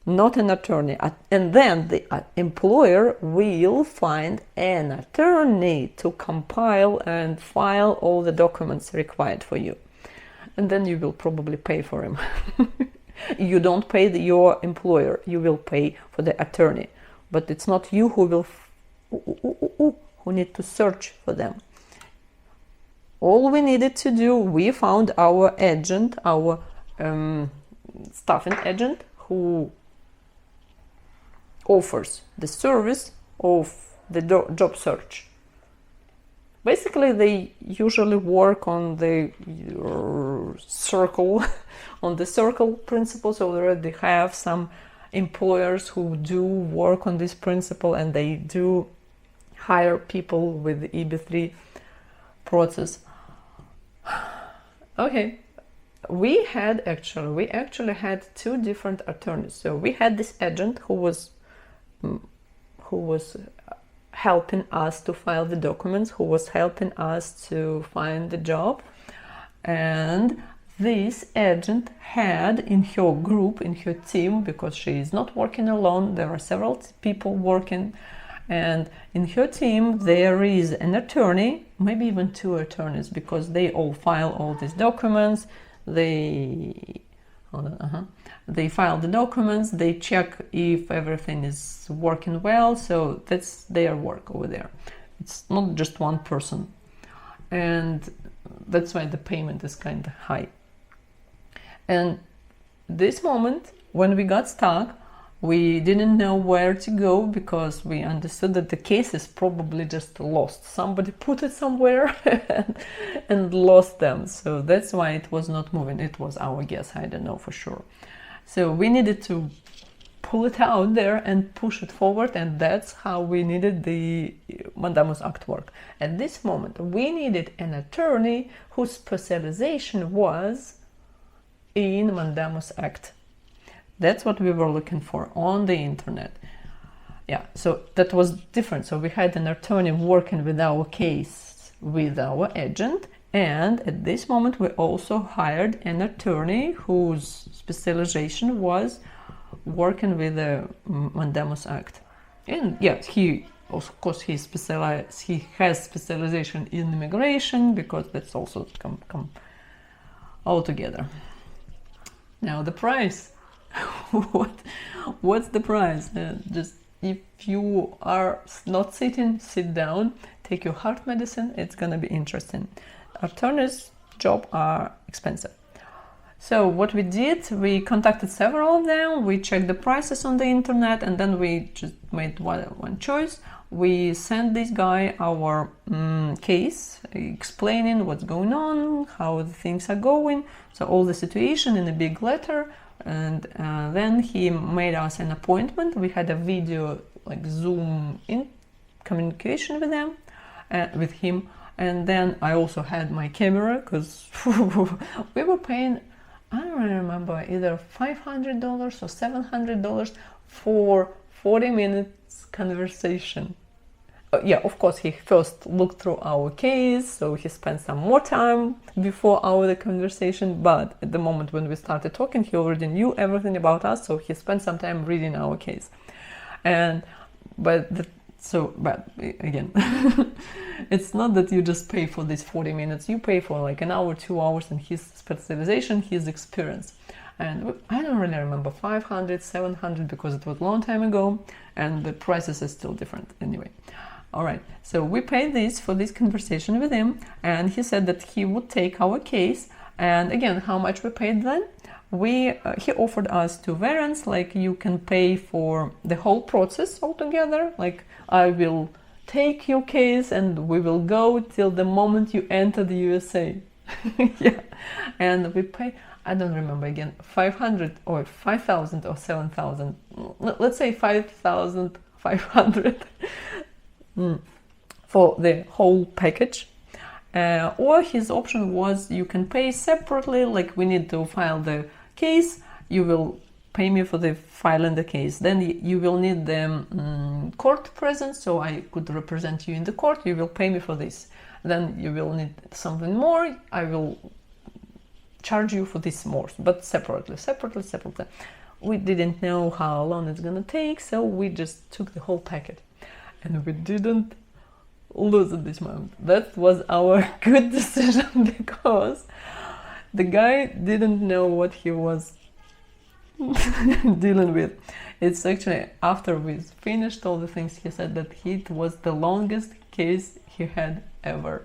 not an attorney. And then the employer will find an attorney to compile and file all the documents required for you. And then you will probably pay for him. You don't pay your employer, you will pay for the attorney. But it's not you who will who need to search for them. All we needed to do, we found our agent, our staffing agent, who offers the service of the job search. Basically, they usually work on the circle, on the circle principle. So they already have some employers who do work on this principle, and they do hire people with the EB3 process. Okay, we actually had two different attorneys. So we had this agent who was helping us to file the documents, who was helping us to find the job, and this agent had in her group, in her team, because she is not working alone, there are several people working, and in her team there is an attorney, maybe even two attorneys, because they all file all these documents. They file the documents, they check if everything is working well, so that's their work over there. It's not just one person, and that's why the payment is kind of high. And this moment, when we got stuck, we didn't know where to go, because we understood that the case is probably just lost. Somebody put it somewhere and lost them. So that's why it was not moving. It was our guess, I don't know for sure. So we needed to pull it out there and push it forward, and that's how we needed the Mandamus Act work. At this moment, we needed an attorney whose specialization was in Mandamus Act. That's what we were looking for on the internet. Yeah, so that was different. So we had an attorney working with our case with our agent, and at this moment we also hired an attorney whose specialization was working with the Mandamus Act. And yeah, he of course he has specialization in immigration, because that's also come all together. Now the price. What's the price? Just if you are not sitting, sit down, take your heart medicine. It's gonna be interesting. Attorneys' jobs are expensive. So what we did, we contacted several of them, we checked the prices on the internet, and then we just made one choice. We sent this guy our case, explaining what's going on, how the things are going, so all the situation in a big letter, and then he made us an appointment. We had a video, like Zoom in communication with them, with him, and then I also had my camera, because we were paying, I don't remember, either $500 or $700 for 40 minutes conversation. Yeah, of course, he first looked through our case, so he spent some more time before our conversation, but at the moment when we started talking, he already knew everything about us, so he spent some time reading our case. But again, it's not that you just pay for these 40 minutes, you pay for like an hour, 2 hours, and his specialization, his experience. And I don't really remember, 500, 700, because it was a long time ago, and the prices are still different anyway. All right, so we paid this for this conversation with him, and he said that he would take our case. And again, how much we paid then? He offered us 2 variants, like you can pay for the whole process altogether, like I will take your case and we will go till the moment you enter the USA. Yeah, and we pay, I don't remember again, 500 or 5,000 or 7,000, let's say 5,500 for the whole package. Or his option was you can pay separately, like we need to file the case, you will pay me for the filing the case, then you will need the court presence, so I could represent you in the court, you will pay me for this. Then you will need something more, I will charge you for this more, but separately. We didn't know how long it's gonna take, so we just took the whole packet, and we didn't lose at this moment. That was our good decision, because the guy didn't know what he was dealing with. It's actually after we finished all the things, he said that it was the longest case he had ever,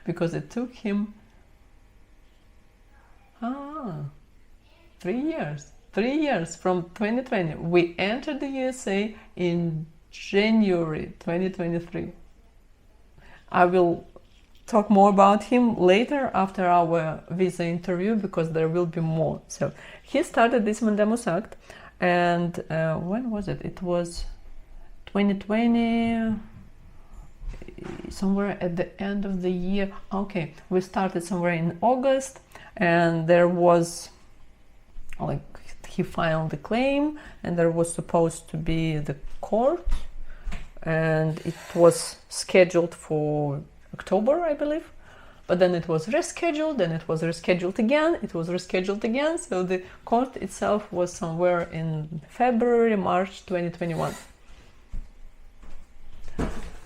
because it took him 3 years. 3 years from 2020. We entered the USA in January 2023. I will talk more about him later after our visa interview, because there will be more. So he started this Mandamus Act, and when was it? It was 2020, somewhere at the end of the year. Okay, we started somewhere in August, and there was, like, he filed the claim, and there was supposed to be the court, and it was scheduled for October, I believe, but then it was rescheduled, then it was rescheduled again, so the court itself was somewhere in February, March 2021.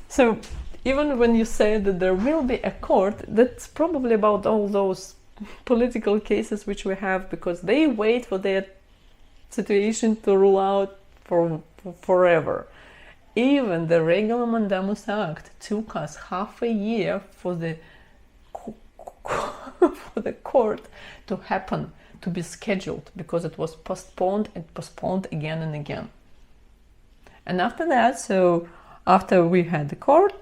So even when you say that there will be a court, that's probably about all those political cases which we have, because they wait for their situation to rule out for forever. Even the regular Mandamus Act took us half a year for the court to happen, to be scheduled, because it was postponed and postponed again and again. And after that, so after we had the court,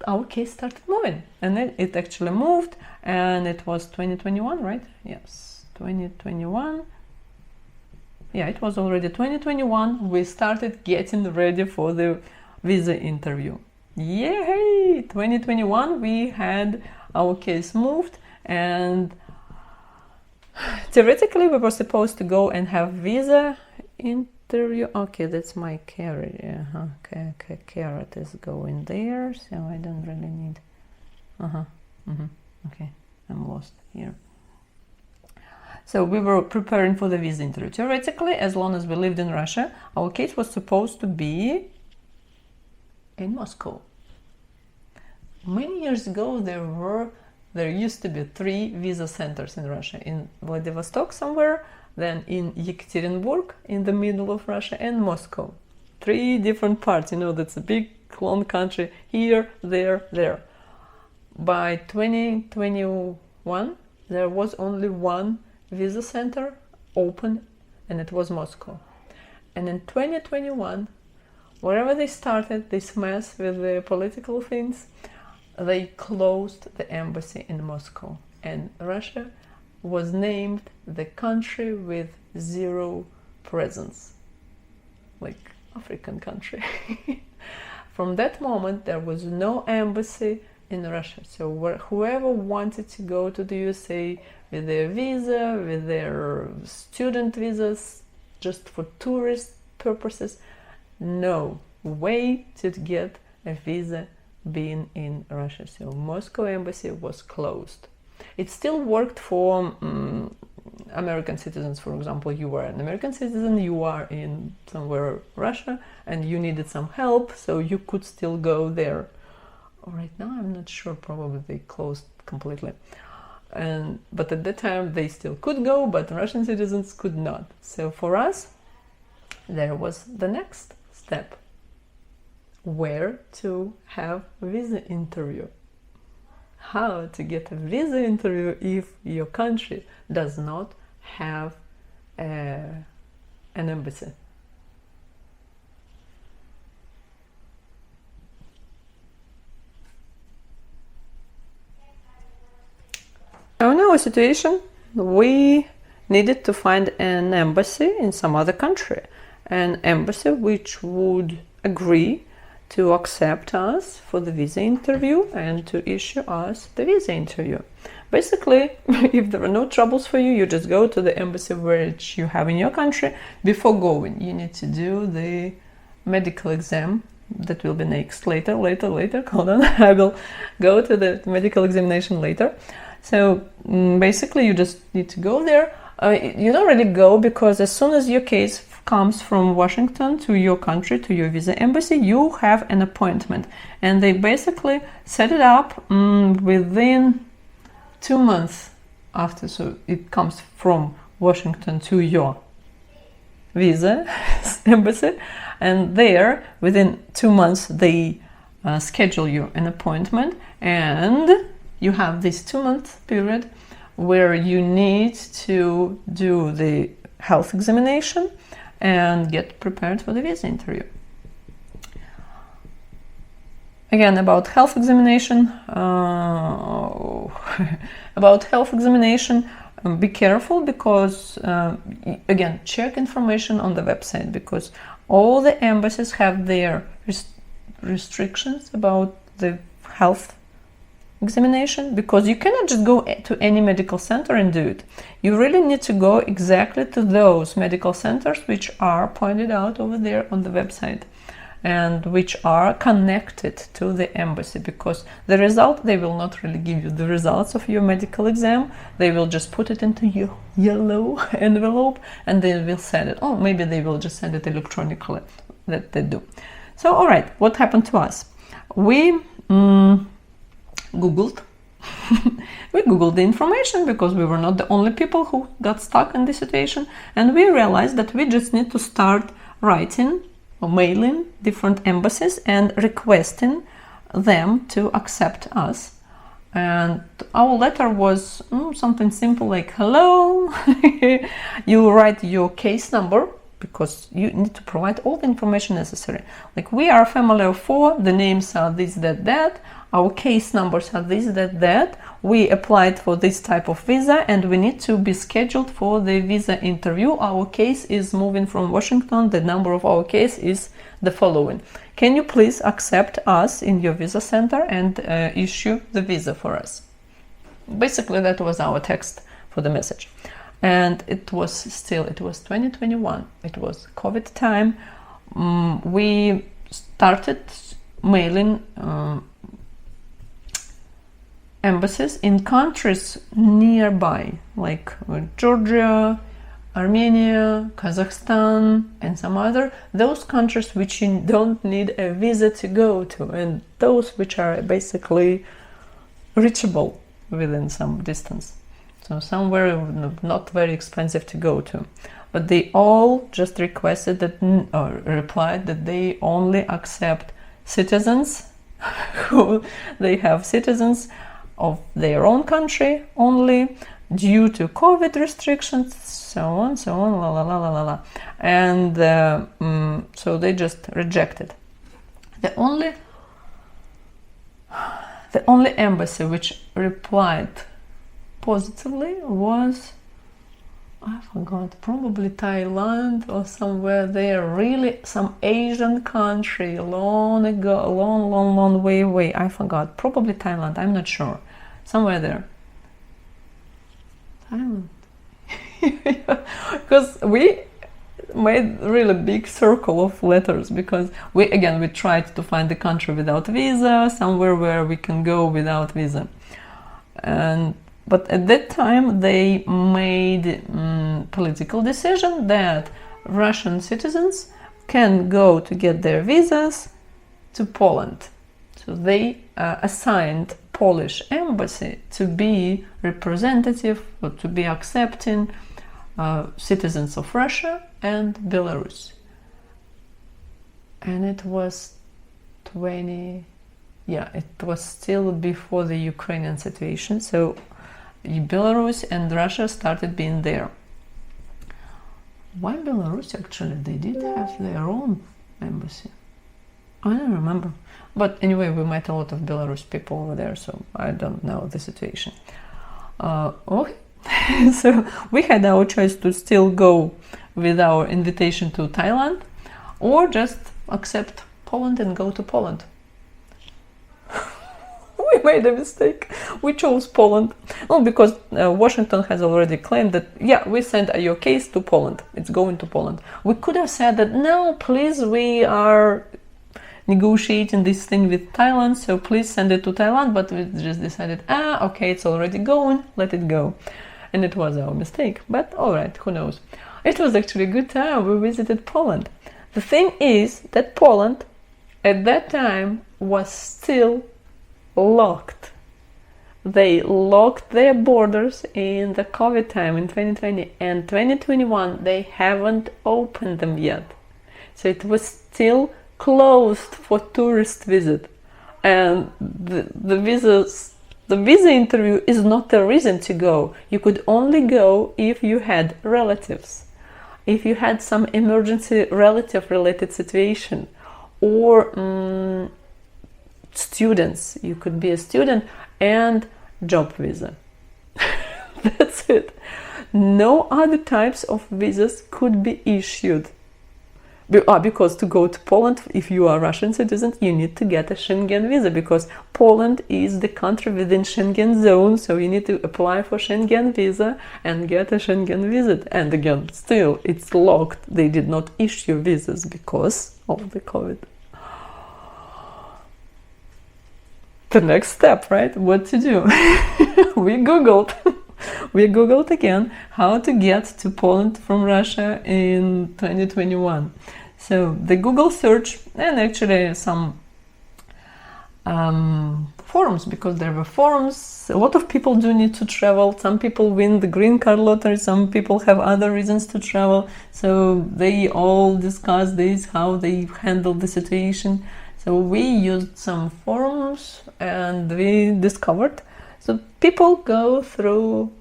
our case started moving, and then it actually moved, and it was 2021, right? Yes, 2021. Yeah, it was already 2021. We started getting ready for the visa interview. Yay! 2021, we had our case moved, and theoretically we were supposed to go and have visa interview. Okay, that's my carrot. Okay, carrot is going there, so I don't really need. Okay, I'm lost here. So we were preparing for the visa interview. Theoretically, as long as we lived in Russia, our case was supposed to be in Moscow. Many years ago, there used to be 3 visa centers in Russia: in Vladivostok somewhere, then in Yekaterinburg in the middle of Russia, and Moscow. 3 different parts. You know, that's a big, long country. Here, there, there. By 2021, there was only one visa center open, and it was Moscow. And in 2021, wherever they started this mess with the political things, they closed the embassy in Moscow, and Russia was named the country with zero presence, like African country. From that moment, there was no embassy in Russia. So whoever wanted to go to the USA with their visa, with their student visas, just for tourist purposes, no way to get a visa being in Russia. So Moscow embassy was closed. It still worked for American citizens. For example, you were an American citizen, you are in somewhere Russia, and you needed some help, so you could still go there. Right now, I'm not sure, probably they closed completely. But at that time, they still could go, but Russian citizens could not. So for us, there was the next step. Where to have a visa interview. How to get a visa interview if your country does not have an embassy. Now, in our situation, we needed to find an embassy in some other country, an embassy which would agree to accept us for the visa interview and to issue us the visa interview. Basically, if there are no troubles for you, you just go to the embassy which you have in your country. Before going, you need to do the medical exam. That will be next, later. Hold on, I will go to the medical examination later. So basically, you just need to go there. You don't really go, because as soon as your case comes from Washington to your country, to your visa embassy, you have an appointment, and they basically set it up within 2 months after. So it comes from Washington to your visa embassy, and there within 2 months they schedule you an appointment, and you have this 2-month period where you need to do the health examination and get prepared for the visa interview. Again, about health examination, be careful, because again, check information on the website, because all the embassies have their restrictions about the health examination, because you cannot just go to any medical center and do it. You really need to go exactly to those medical centers which are pointed out over there on the website and which are connected to the embassy, because the result, they will not really give you the results of your medical exam. They will just put it into your yellow envelope and they will send it. Oh, maybe they will just send it electronically. That they do. So, all right, what happened to us? We Googled. We Googled the information, because we were not the only people who got stuck in this situation, and we realized that we just need to start writing or mailing different embassies and requesting them to accept us. And our letter was something simple like, hello. You write your case number, because you need to provide all the information necessary. Like, we are a family of 4, the names are this, that, our case numbers are this, that, we applied for this type of visa and we need to be scheduled for the visa interview. Our case is moving from Washington, the number of our case is the following. Can you please accept us in your visa center and issue the visa for us? Basically, that was our text for the message. And it was 2021, it was COVID time. We started mailing embassies in countries nearby, like Georgia, Armenia, Kazakhstan, and some other, those countries which you don't need a visa to go to, and those which are basically reachable within some distance. So somewhere not very expensive to go to. But they all just requested that, or replied that they only accept citizens who they have citizens of their own country only. due to COVID restrictions, so on, la la la la la la. And so they just rejected. The only embassy which replied positively was, I forgot, probably Thailand or somewhere there, really some Asian country long ago, long way away. I forgot, probably Thailand, I'm not sure, somewhere there. Thailand. Because we made really big circle of letters, because we tried to find the country without visa, somewhere where we can go without visa. But at that time they made political decision that Russian citizens can go to get their visas to Poland. So they assigned Polish embassy to be representative or to be accepting citizens of Russia and Belarus. And it was it was still before the Ukrainian situation, so Belarus and Russia started being there. Why Belarus actually? They did have their own embassy. I don't remember. But anyway, we met a lot of Belarus people over there, so I don't know the situation. Okay, so we had our choice to still go with our invitation to Thailand, or just accept Poland and go to Poland. We made a mistake. We chose Poland. Well, because Washington has already claimed that, yeah, we sent your case to Poland. It's going to Poland. We could have said that, no, please, we are negotiating this thing with Thailand, so please send it to Thailand. But we just decided, okay, it's already going, let it go. And it was our mistake. But all right, who knows? It was actually a good time. We visited Poland. The thing is that Poland, at that time, was still locked. They locked their borders in the COVID time in 2020, and 2021 they haven't opened them yet. So it was still closed for tourist visit, and the visa interview is not a reason to go. You could only go if you had relatives, if you had some emergency relative related situation, or students. You could be a student and job visa. That's it. No other types of visas could be issued. Because to go to Poland, if you are a Russian citizen, you need to get a Schengen visa, because Poland is the country within Schengen zone, so you need to apply for Schengen visa and get a Schengen visa. And again, still, it's locked. They did not issue visas because of the COVID. The next step, right? What to do? We Googled again how to get to Poland from Russia in 2021. So the Google search, and actually some forums, because there were forums. A lot of people do need to travel. Some people win the green card lottery. Some people have other reasons to travel. So they all discuss this, how they handle the situation. So we used some forums and we discovered, so people go through,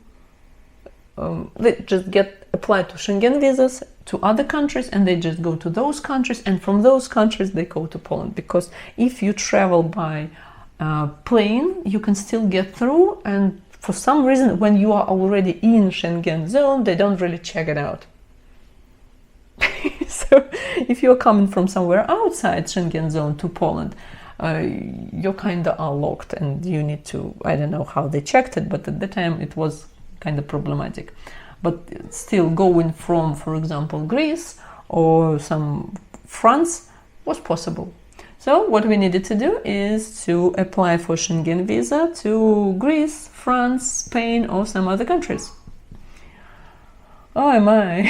they just apply to Schengen visas to other countries, and they just go to those countries, and from those countries they go to Poland. Because if you travel by plane, you can still get through, and for some reason when you are already in Schengen zone, they don't really check it out. So if you're coming from somewhere outside Schengen zone to Poland, you kind of are locked, and you need to, I don't know how they checked it, but at the time it was kind of problematic. But still, going from, for example, Greece or some France was possible. So what we needed to do is to apply for Schengen visa to Greece, France, Spain, or some other countries. Oh my!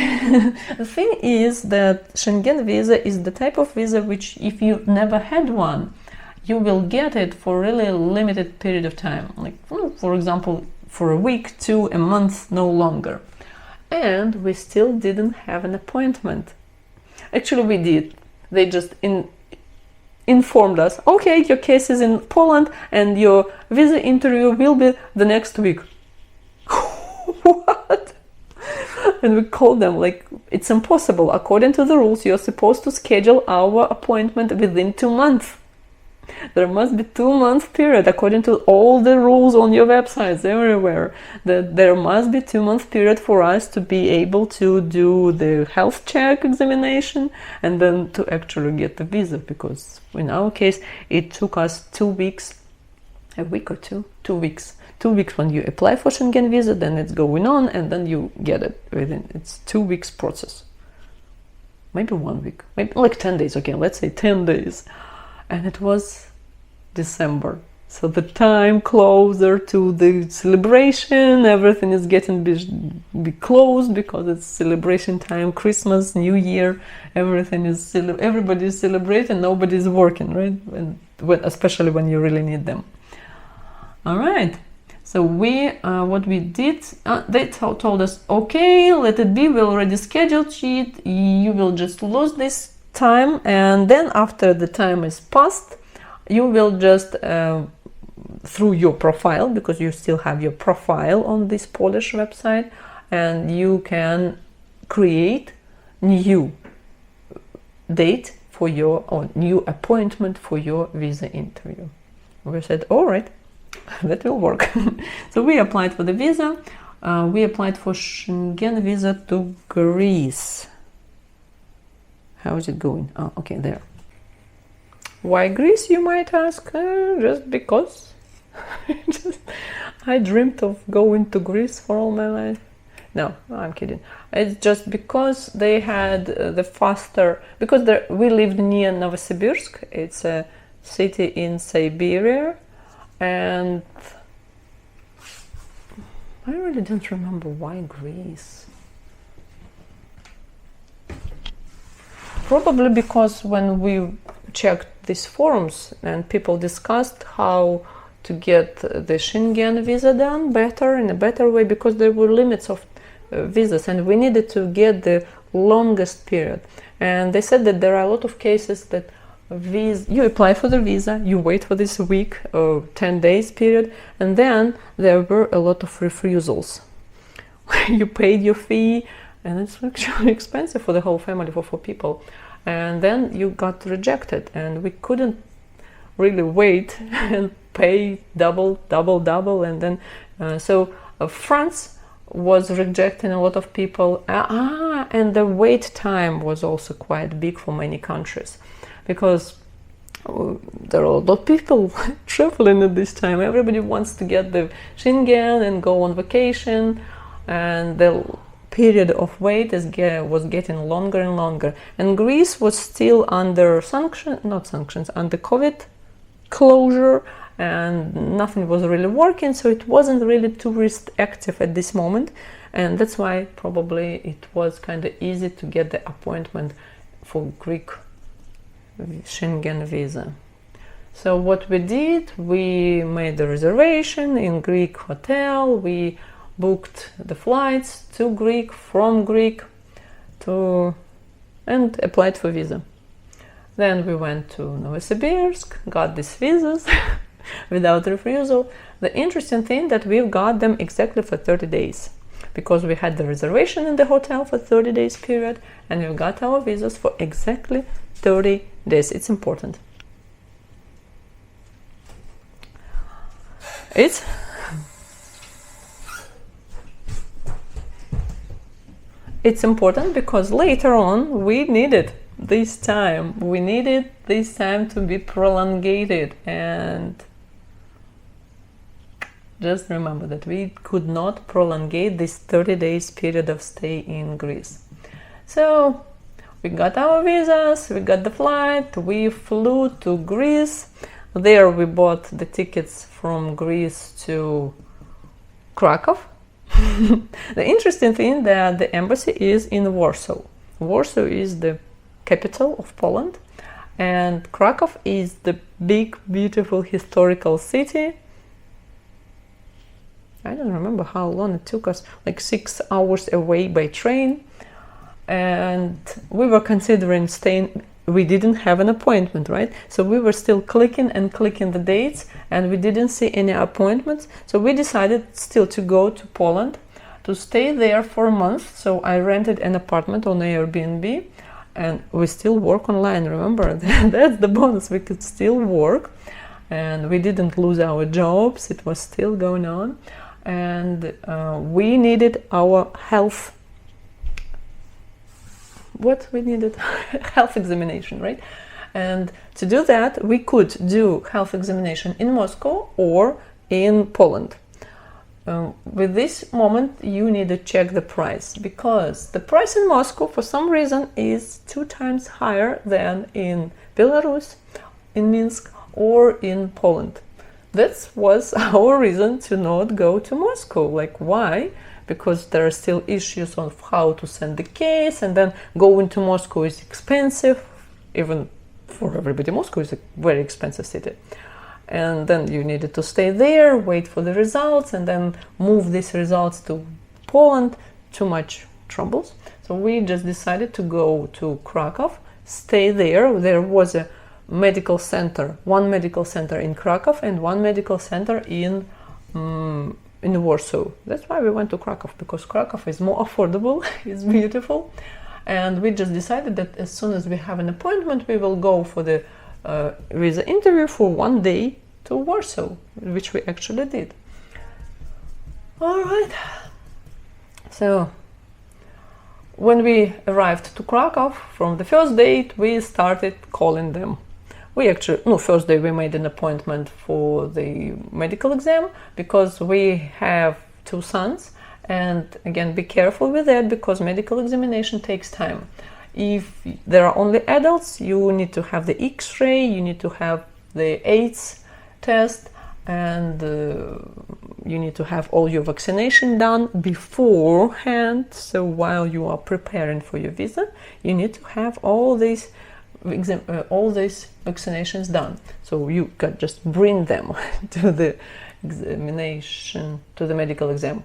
The thing is that Schengen visa is the type of visa which, if you never had one, you will get it for a really limited period of time. Like, for example, for a week to a month, no longer. And we still didn't have an appointment. Actually, we did. They just informed us, okay, your case is in Poland and your visa interview will be the next week. What? And we called them like, it's impossible. According to the rules, you're supposed to schedule our appointment within 2 months. There must be 2 month period according to all the rules on your websites everywhere. That there must be 2 month period for us to be able to do the health check examination and then to actually get the visa, because in our case it took us 2 weeks, a week or 2 weeks. 2 weeks when you apply for Schengen visa, then it's going on and then you get it within, it's 2 weeks process. Maybe 1 week, maybe like 10 days, okay, let's say 10 days. And it was December, so the time closer to the celebration, everything is getting be closed because it's celebration time, Christmas, New Year, everything is everybody is celebrating, nobody is working, right? Especially when you really need them. All right, so we what we did, they told us, okay, let it be, we already scheduled it, you will just lose this time, and then after the time is passed, you will just through your profile, because you still have your profile on this Polish website, and you can create new date for your, or new appointment for your visa interview. We said, all right, that will work. So we applied for the visa. We applied for Schengen visa to Greece. How is it going? Oh, okay, there. Why Greece, you might ask? Just because. I dreamed of going to Greece for all my life. No, I'm kidding. It's just because they had the faster, because we lived near Novosibirsk. It's a city in Siberia, and I really don't remember why Greece. Probably because when we checked these forums and people discussed how to get the Schengen visa done better, in a better way, because there were limits of visas and we needed to get the longest period. And they said that there are a lot of cases that you apply for the visa, you wait for this week or 10 days period, and then there were a lot of refusals. You paid your fee, and it's actually expensive for the whole family, for 4 people. And then you got rejected, and we couldn't really wait and pay double. And then, France was rejecting a lot of people. And the wait time was also quite big for many countries, because there are a lot of people traveling at this time. Everybody wants to get the Schengen and go on vacation, and the period of wait was getting longer and longer. And Greece was still under under COVID closure, and nothing was really working, so it wasn't really tourist active at this moment, and that's why probably it was kind of easy to get the appointment for Greek Schengen visa. So what we did, we made the reservation in Greek hotel, we booked the flights to Greek, from Greek and applied for visa. Then we went to Novosibirsk, got these visas without refusal. The interesting thing that we got them exactly for 30 days, because we had the reservation in the hotel for 30 days period, and we got our visas for exactly 30 days. It's important. It's important because later on we needed this time. We needed this time to be prolongated, and just remember that we could not prolongate this 30 days period of stay in Greece. So we got our visas, we got the flight, we flew to Greece. There we bought the tickets from Greece to Krakow. The interesting thing that the embassy is in Warsaw. Warsaw is the capital of Poland, and Krakow is the big, beautiful historical city. I don't remember how long it took us, like 6 hours away by train, and we were considering staying. We didn't have an appointment, right? So we were still clicking the dates, and we didn't see any appointments. So we decided still to go to Poland to stay there for a month. So I rented an apartment on Airbnb, and we still work online, remember? That's the bonus, we could still work, and we didn't lose our jobs, it was still going on. And we needed our health, health examination, right? And to do that, we could do health examination in Moscow or in Poland. With this moment, you need to check the price, because the price in Moscow, for some reason, is 2 times higher than in Belarus, in Minsk, or in Poland. That was our reason to not go to Moscow. Like, why? Because there are still issues on how to send the case, and then going to Moscow is expensive, even for everybody. Moscow is a very expensive city. And then you needed to stay there, wait for the results, and then move these results to Poland. Too much troubles. So we just decided to go to Krakow, stay there. There was a medical center, one medical center in Krakow and one medical center in Warsaw. That's why we went to Krakow, because Krakow is more affordable, it's beautiful. And we just decided that as soon as we have an appointment, we will go for the visa interview for 1 day to Warsaw, which we actually did. All right. So when we arrived to Krakow, from the first date, we started calling them. First day we made an appointment for the medical exam, because we have 2 sons. And again, be careful with that, because medical examination takes time. If there are only adults, you need to have the X-ray, you need to have the AIDS test, and you need to have all your vaccination done beforehand. So while you are preparing for your visa, you need to have all these vaccinations done. So you can just bring them to the examination, to the medical exam.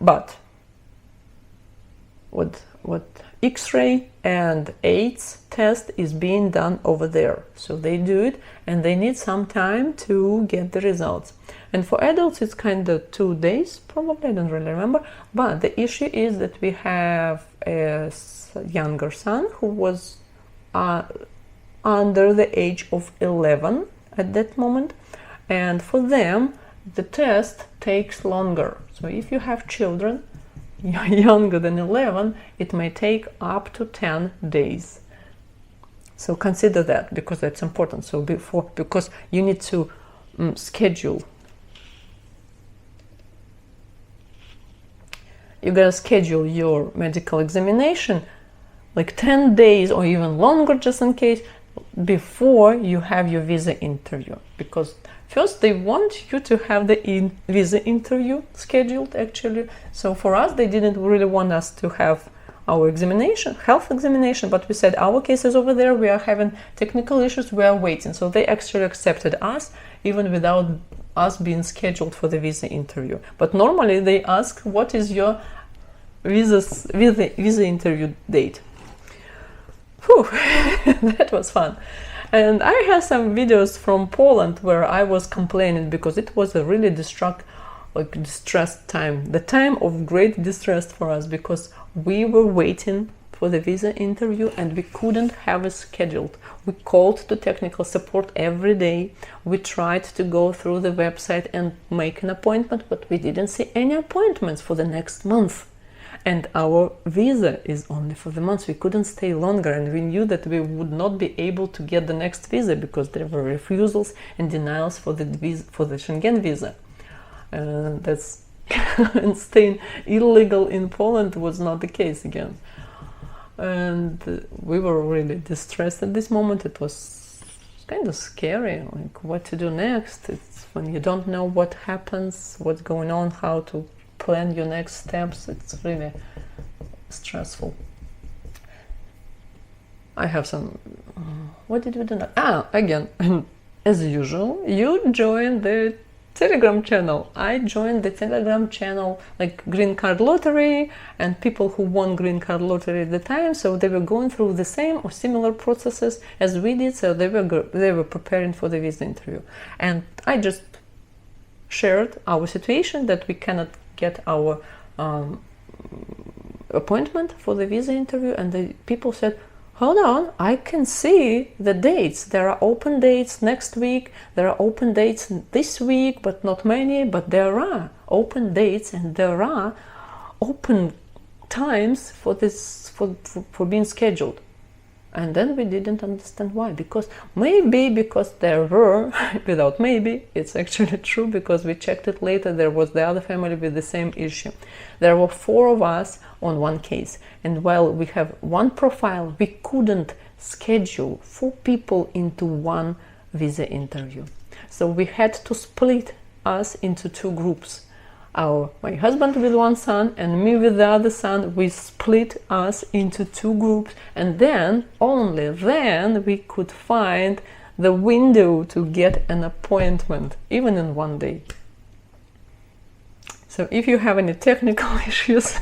But what X-ray and AIDS test is being done over there. So they do it, and they need some time to get the results. And for adults, it's kind of 2 days, probably, I don't really remember. But the issue is that we have a younger son who was under the age of 11 at that moment. And for them, the test takes longer. So if you have children younger than 11, it may take up to 10 days. So consider that, because that's important. So because you need to schedule. You gotta schedule your medical examination like 10 days or even longer, just in case, before you have your visa interview. Because first they want you to have the visa interview scheduled, actually. So for us, they didn't really want us to have our examination, health examination, but we said our case is over there, we are having technical issues, we are waiting. So they actually accepted us even without us being scheduled for the visa interview. But normally they ask, what is your visa interview date? Whew, that was fun. And I have some videos from Poland where I was complaining, because it was a really distressed time, the time of great distress for us, because we were waiting for the visa interview and we couldn't have it scheduled. We called to technical support every day. We tried to go through the website and make an appointment, but we didn't see any appointments for the next month. And our visa is only for the month. We couldn't stay longer, and we knew that we would not be able to get the next visa, because there were refusals and denials for the Schengen visa. That's and staying illegal in Poland was not the case again. And we were really distressed at this moment. It was kind of scary, like what to do next. It's when you don't know what happens, what's going on, how to plan your next steps. It's really stressful. I have some... what did we do now? Again, as usual, you join the Telegram channel. I joined the Telegram channel, like Green Card Lottery, and people who won Green Card Lottery at the time, so they were going through the same or similar processes as we did, so they were preparing for the visa interview. And I just shared our situation, that we cannot get our appointment for the visa interview, and the people said, hold on, I can see the dates. There are open dates next week, there are open dates this week, but not many, but there are open dates and there are open times for this, for being scheduled. And then we didn't understand why, because there were, without maybe, it's actually true, because we checked it later, there was the other family with the same issue. There were 4 of us on one case, and while we have one profile, we couldn't schedule 4 people into one visa interview. So we had to split us into 2 groups. My husband with one son and me with the other son, we split us into 2 groups, and then, only then, we could find the window to get an appointment, even in one day. So if you have any technical issues,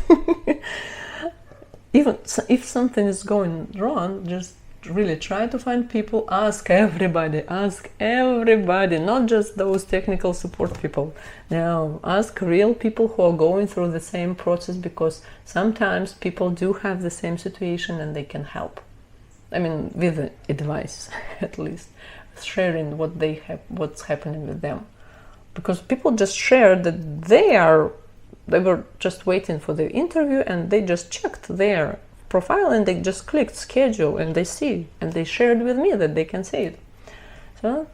even if something is going wrong, just really try to find people, ask everybody, not just those technical support people. Now, ask real people who are going through the same process, because sometimes people do have the same situation and they can help. I mean, with advice, at least, sharing what they have, what's happening with them. Because people just shared that they were just waiting for the interview, and they just checked their profile and they just clicked schedule, and they see, and they shared with me that they can see it. So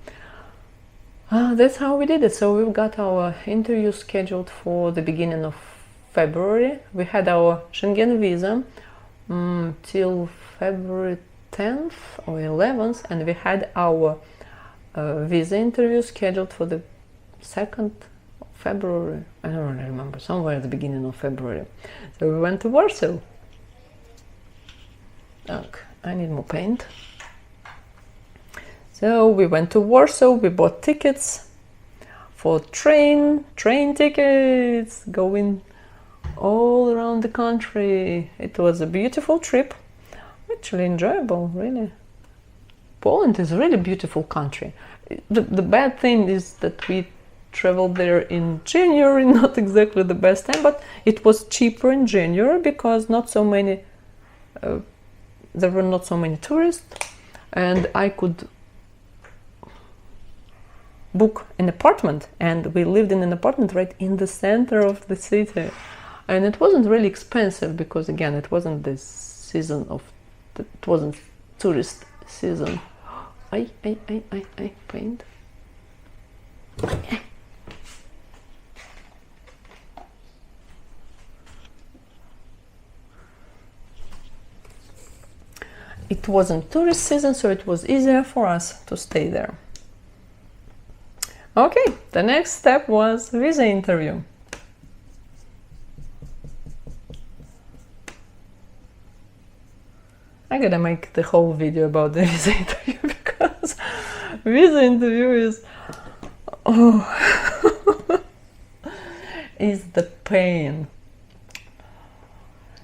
that's how we did it. So we've got our interview scheduled for the beginning of February. We had our Schengen visa till February 10th or 11th, and we had our visa interview scheduled for the 2nd of February. I don't really remember, somewhere at the beginning of February. So we went to Warsaw. Look, I need more paint. So we went to Warsaw, we bought tickets for train tickets, going all around the country. It was a beautiful trip, actually enjoyable, really. Poland is a really beautiful country. The bad thing is that we traveled there in January, not exactly the best time, but it was cheaper in January because there were not so many tourists, and I could book an apartment, and we lived in an apartment right in the center of the city, and it wasn't really expensive because, again, it wasn't the season of, it wasn't tourist season. I paint. It wasn't tourist season, so it was easier for us to stay there. Okay, the next step was visa interview. I gotta make the whole video about the visa interview, because visa interview is is the pain.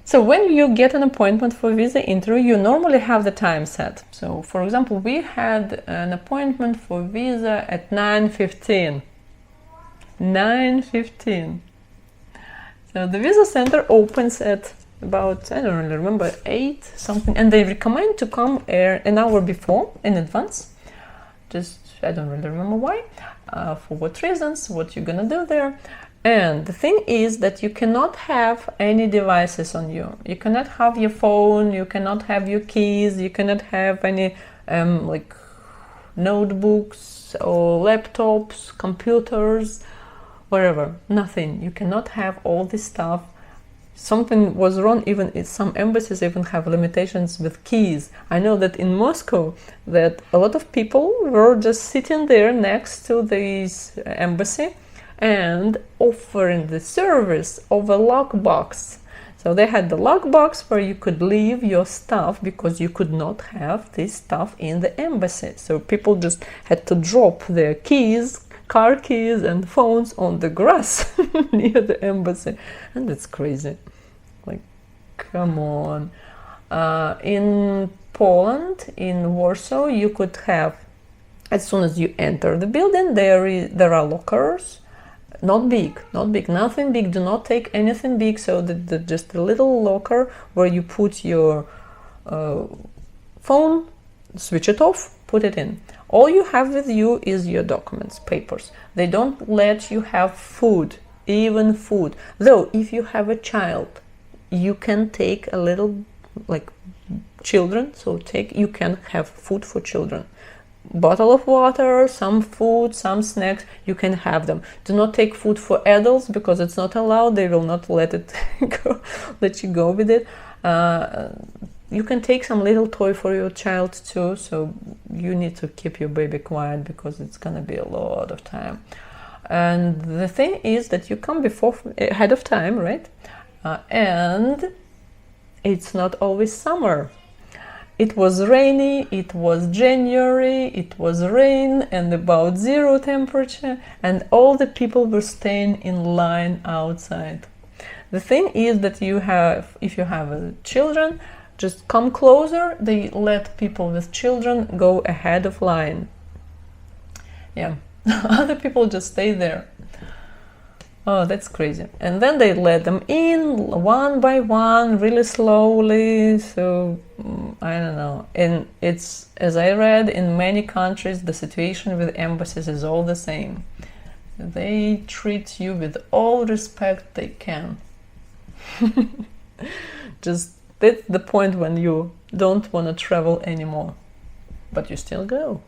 So when you get an appointment for visa interview, you normally have the time set. So, for example, we had an appointment for visa at 9:15. 9:15. So the visa center opens at about, I don't really remember, 8 something, and they recommend to come an hour before, in advance. Just, I don't really remember why, for what reasons, what you're gonna do there. And the thing is that you cannot have any devices on you. You cannot have your phone, you cannot have your keys, you cannot have any like notebooks or laptops, computers, whatever, nothing. You cannot have all this stuff. Something was wrong, even some embassies even have limitations with keys. I know that in Moscow that a lot of people were just sitting there next to this embassy and offering the service of a lockbox. So they had the lockbox where you could leave your stuff because you could not have this stuff in the embassy. So people just had to drop their keys, car keys and phones on the grass near the embassy. And it's crazy. Like, come on. In Poland, in Warsaw, you could have, as soon as you enter the building, there are lockers. Not big, nothing big. Do not take anything big. So that just a little locker where you put your phone, switch it off, put it in. All you have with you is your documents, papers. They don't let you have food, even food. Though if you have a child, you can take a little, like children, so you can have food for children. Bottle of water, some food, some snacks, you can have them. Do not take food for adults because it's not allowed. They will not let it go, let you go with it. You can take some little toy for your child too, so you need to keep your baby quiet because it's gonna be a lot of time. And the thing is that you come ahead of time, right? And it's not always summer. It was rainy, it was January, it was rain and about 0 temperature, and all the people were staying in line outside. The thing is that if you have children, just come closer. They let people with children go ahead of line. Yeah, other people just stay there. Oh, that's crazy. And then they let them in one by one, really slowly. So, I don't know. And it's, as I read, in many countries, the situation with embassies is all the same. They treat you with all respect they can. Just, that's the point when you don't want to travel anymore. But you still go.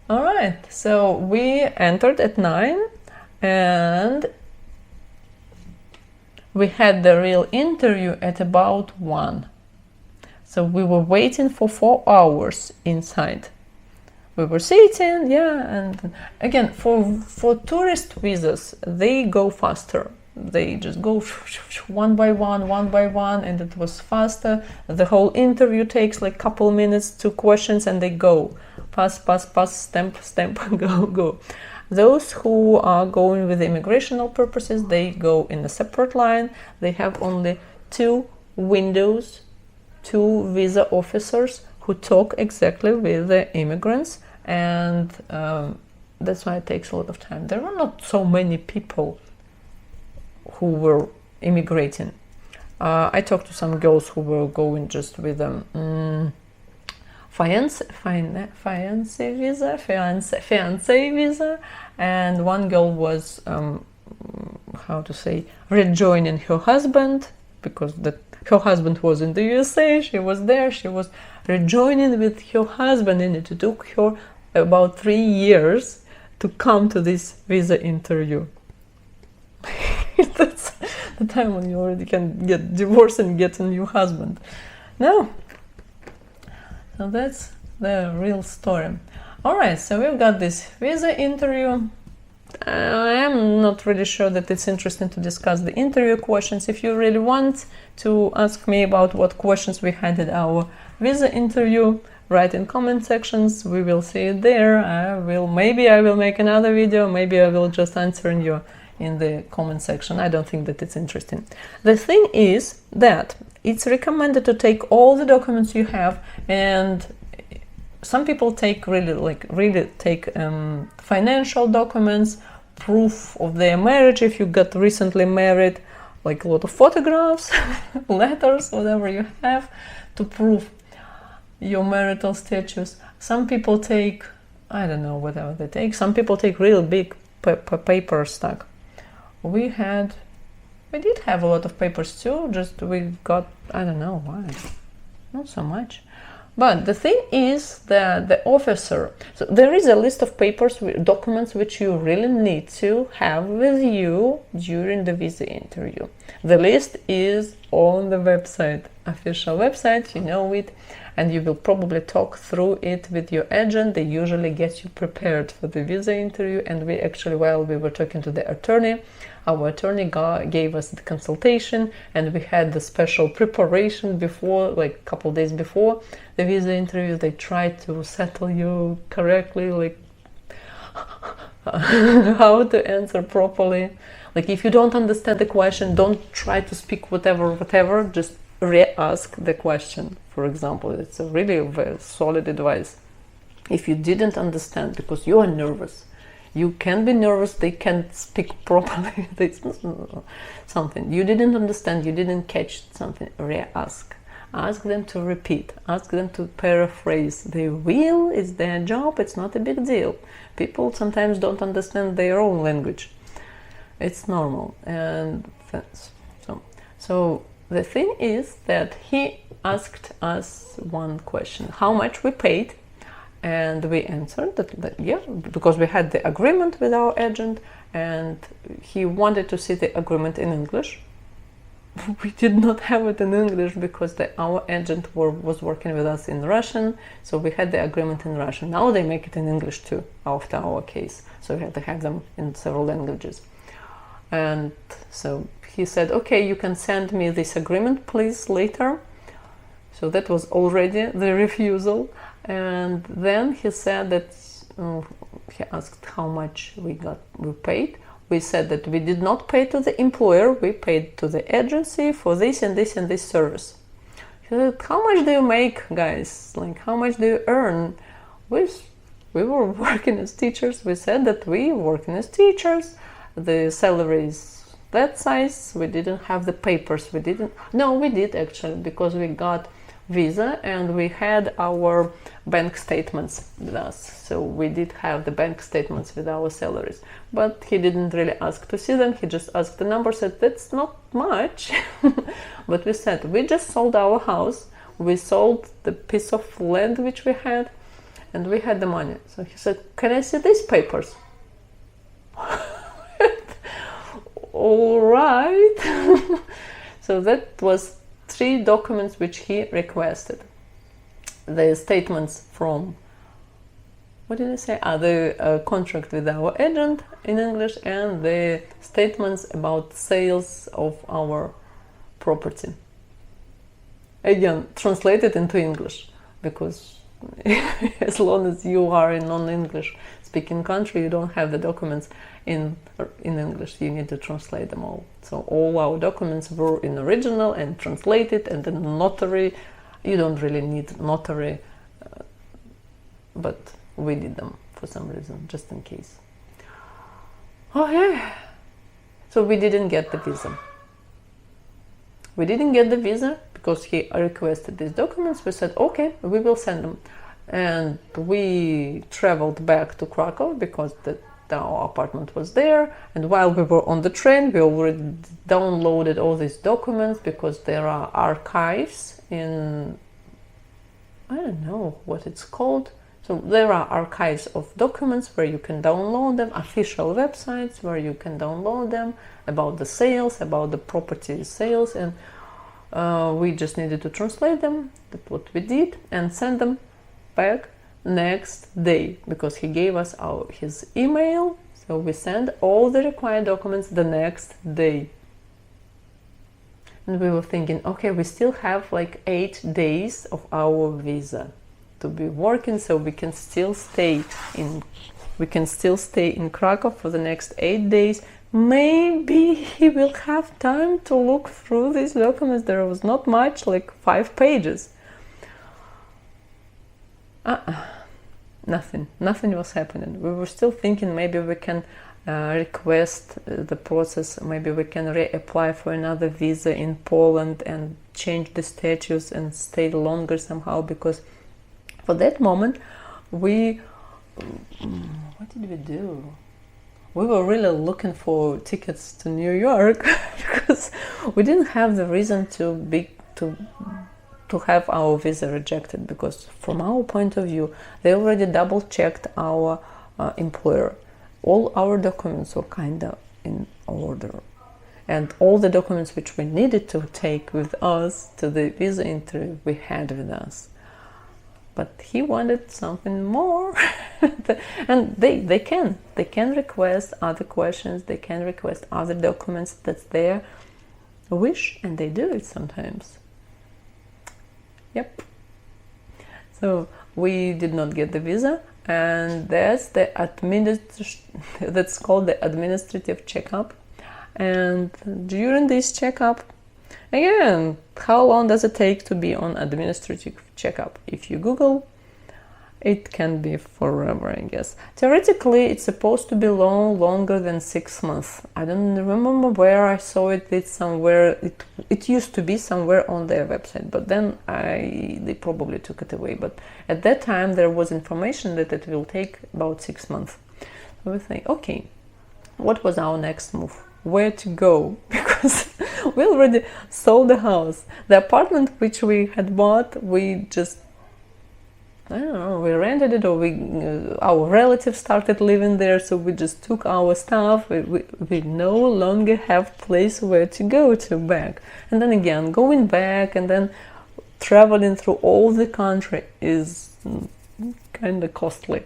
All right, so we entered at 9. And we had the real interview at about 1. So we were waiting for 4 hours inside. We were sitting, yeah, and again, for tourist visas, they go faster. They just go one by one, and it was faster. The whole interview takes like couple minutes, 2 questions, and they go. Pass, stamp, go. Those who are going with immigrational purposes, they go in a separate line. They have only 2 windows, 2 visa officers who talk exactly with the immigrants, and that's why it takes a lot of time. There are not so many people who were immigrating. I talked to some girls who were going just with them. Fiance visa, and one girl was rejoining her husband because her husband was in the USA. She was there. She was rejoining with her husband, and it took her about 3 years to come to this visa interview. That's the time when you already can get divorced and get a new husband. No. So that's the real story. Alright, so we've got this visa interview. I am not really sure that it's interesting to discuss the interview questions. If you really want to ask me about what questions we had at our visa interview, write in comment sections. We will see it there. Maybe I will make another video, maybe I will just answer you in the comment section. I don't think that it's interesting. The thing is that it's recommended to take all the documents you have, and some people take financial documents, proof of their marriage if you got recently married, like a lot of photographs, letters, whatever you have to prove your marital status. Some people take, I don't know, whatever they take. Some people take real big paper stack. We did have a lot of papers too, just we got, I don't know why, not so much. But the thing is that the officer, so there is a list of papers, documents which you really need to have with you during the visa interview. The list is on the website, official website, you know it, and you will probably talk through it with your agent. They usually get you prepared for the visa interview, and we actually, while we were talking to the attorney, our attorney gave us the consultation, and we had the special preparation before, like a couple days before the visa interview. They tried to settle you correctly, like how to answer properly. Like if you don't understand the question, don't try to speak whatever, just re-ask the question. For example, it's a really very solid advice. If you didn't understand because you are nervous, You can be nervous, they can't speak properly. Something you didn't understand, you didn't catch something, re-ask. Ask them to repeat, ask them to paraphrase. They will, it's their job, it's not a big deal. People sometimes don't understand their own language. It's normal. And so the thing is that he asked us one question: how much we paid? And we answered that yeah, because we had the agreement with our agent, and he wanted to see the agreement in English. We did not have it in English because our agent was working with us in Russian, so we had the agreement in Russian. Now they make it in English too, after our case, so we had to have them in several languages. And so he said, okay, you can send me this agreement, please, later. So that was already the refusal. And then he said that, he asked how much we paid. We said that we did not pay to the employer, we paid to the agency for this and this and this service. He said, how much do you make, guys? Like, how much do you earn? We were working as teachers. We said that we working as teachers. The salary is that size. We didn't have the papers. We did actually, because we got visa and we had our bank statements with us, so we did have the bank statements with our salaries, but he didn't really ask to see them. He just asked the number, said that's not much. But we said we just sold our house, we sold the piece of land which we had, and we had the money. So he said, can I see these papers? All right. So that was 3 documents which he requested. The statements from, what did I say? The contract with our agent in English, and the statements about sales of our property. Again, translated into English, because as long as you are in non-English speaking country, you don't have the documents in English. You need to translate them all. So all our documents were in original and translated, and then notary. You don't really need notary, but we did them for some reason, just in case. Okay. So we didn't get the visa. We didn't get the visa because he requested these documents. We said, okay, we will send them. And we traveled back to Krakow because our apartment was there. And while we were on the train, we already downloaded all these documents because there are archives in, I don't know what it's called. So there are archives of documents where you can download them, official websites where you can download them about the sales, about the property sales. And we just needed to translate them. That's what we did, and send them back next day, because he gave us his email. So we sent all the required documents the next day. And we were thinking, okay, we still have like 8 days of our visa to be working, so we can still stay in Krakow for the next 8 days. Maybe he will have time to look through these documents. There was not much, like 5 pages. Nothing was happening. We were still thinking maybe we can request the process, maybe we can reapply for another visa in Poland and change the status and stay longer somehow, because for that moment what did we do? We were really looking for tickets to New York because we didn't have the reason to have our visa rejected, because from our point of view, they already double-checked our employer. All our documents were kind of in order. And all the documents which we needed to take with us to the visa interview, we had with us. But he wanted something more. And they can request other questions, they can request other documents. That's their wish, and they do it sometimes. Yep. So we did not get the visa, and that's called the administrative checkup. And during this checkup, again, how long does it take to be on administrative checkup? If you Google it can be forever, I guess. Theoretically, it's supposed to be longer than 6 months. I don't remember where I saw it. It's somewhere. It used to be somewhere on their website, but then they probably took it away. But at that time, there was information that it will take about 6 months. So we think, okay, what was our next move? Where to go? Because we already sold the house. The apartment which we had bought, we just, I don't know, we rented it, or our relatives started living there, so we just took our stuff. We no longer have place where to go to back. And then again, going back and then traveling through all the country is kind of costly.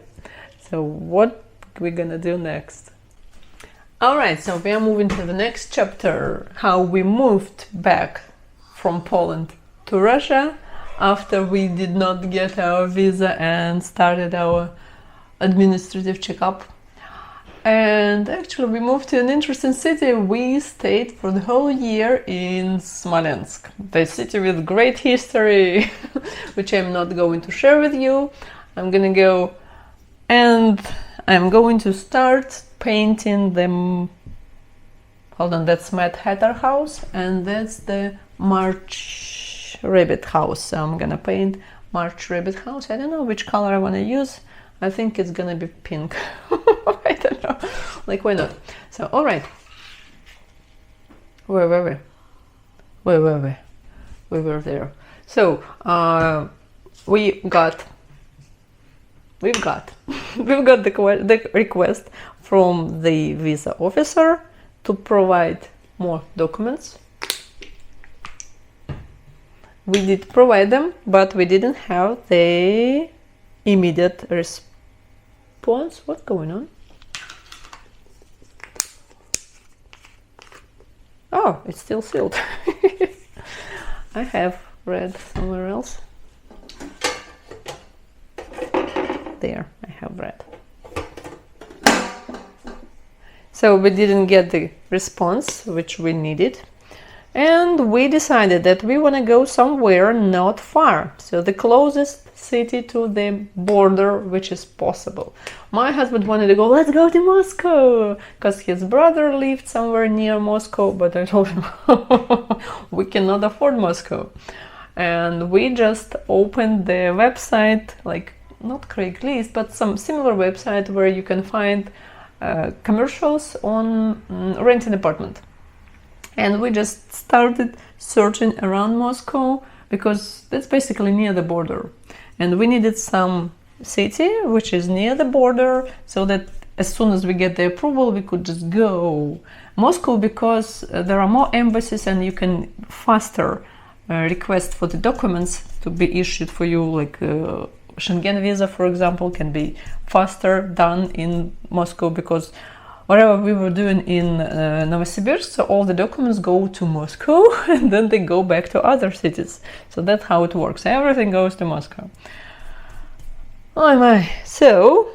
So what we're gonna do next? All right, so we are moving to the next chapter, how we moved back from Poland to Russia after we did not get our visa and started our administrative checkup. And actually we moved to an interesting city. We stayed for the whole year in Smolensk, the city with great history, which I'm not going to share with you. I'm gonna go and I'm going to start painting them. Hold on, that's Mad Hatter house, and that's the March Rabbit house. So I'm gonna paint March Rabbit house. I don't know which color I want to use. I think it's gonna be pink. I don't know. Like, why not? So, all right. Where were we? We were there. So, we've got the request from the visa officer to provide more documents. We did provide them, but we didn't have the immediate response. What's going on? Oh, it's still sealed. I have read somewhere else. There, I have read. So we didn't get the response which we needed, and we decided that we want to go somewhere not far, so the closest city to the border which is possible. My husband wanted to go, let's go to Moscow, because his brother lived somewhere near Moscow, but I told him we cannot afford Moscow. And we just opened the website, like not Craigslist, but some similar website where you can find commercials on renting apartment. And we just started searching around Moscow because that's basically near the border. And we needed some city which is near the border so that as soon as we get the approval, we could just go. Moscow, because there are more embassies and you can faster request for the documents to be issued for you, like Schengen visa, for example, can be faster done in Moscow, because whatever we were doing in Novosibirsk, so all the documents go to Moscow and then they go back to other cities. So that's how it works. Everything goes to Moscow. Oh my! So,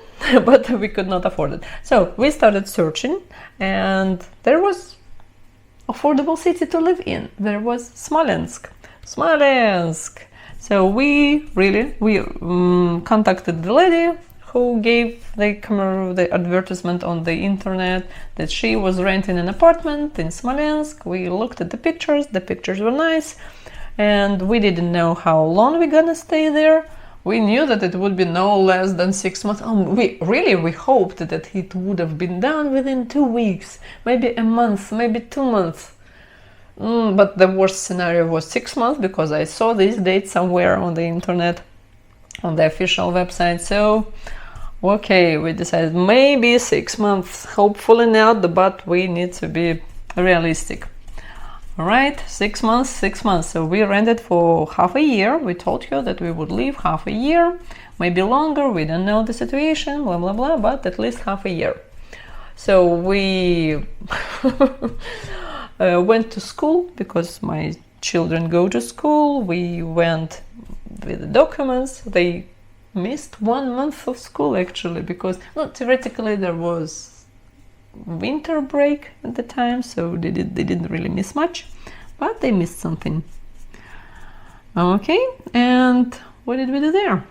but we could not afford it. So we started searching, and there was affordable city to live in. There was Smolensk. So we contacted the lady who gave the advertisement on the internet that she was renting an apartment in Smolensk. We looked at the pictures were nice, and we didn't know how long we're gonna stay there. We knew that it would be no less than 6 months. We hoped that it would have been done within 2 weeks, maybe a month, maybe 2 months. But the worst scenario was 6 months, because I saw this date somewhere on the internet, on the official website. So, okay, we decided maybe 6 months, hopefully not, but we need to be realistic. All right, 6 months. So we rented for half a year. We told you that we would leave half a year, maybe longer. We don't know the situation, blah, blah, blah, but at least half a year. So we went to school, because my children go to school. We went with the documents. They missed 1 month of school, actually, because theoretically there was winter break at the time, so they didn't really miss much, but they missed something. Okay, and what did we do there?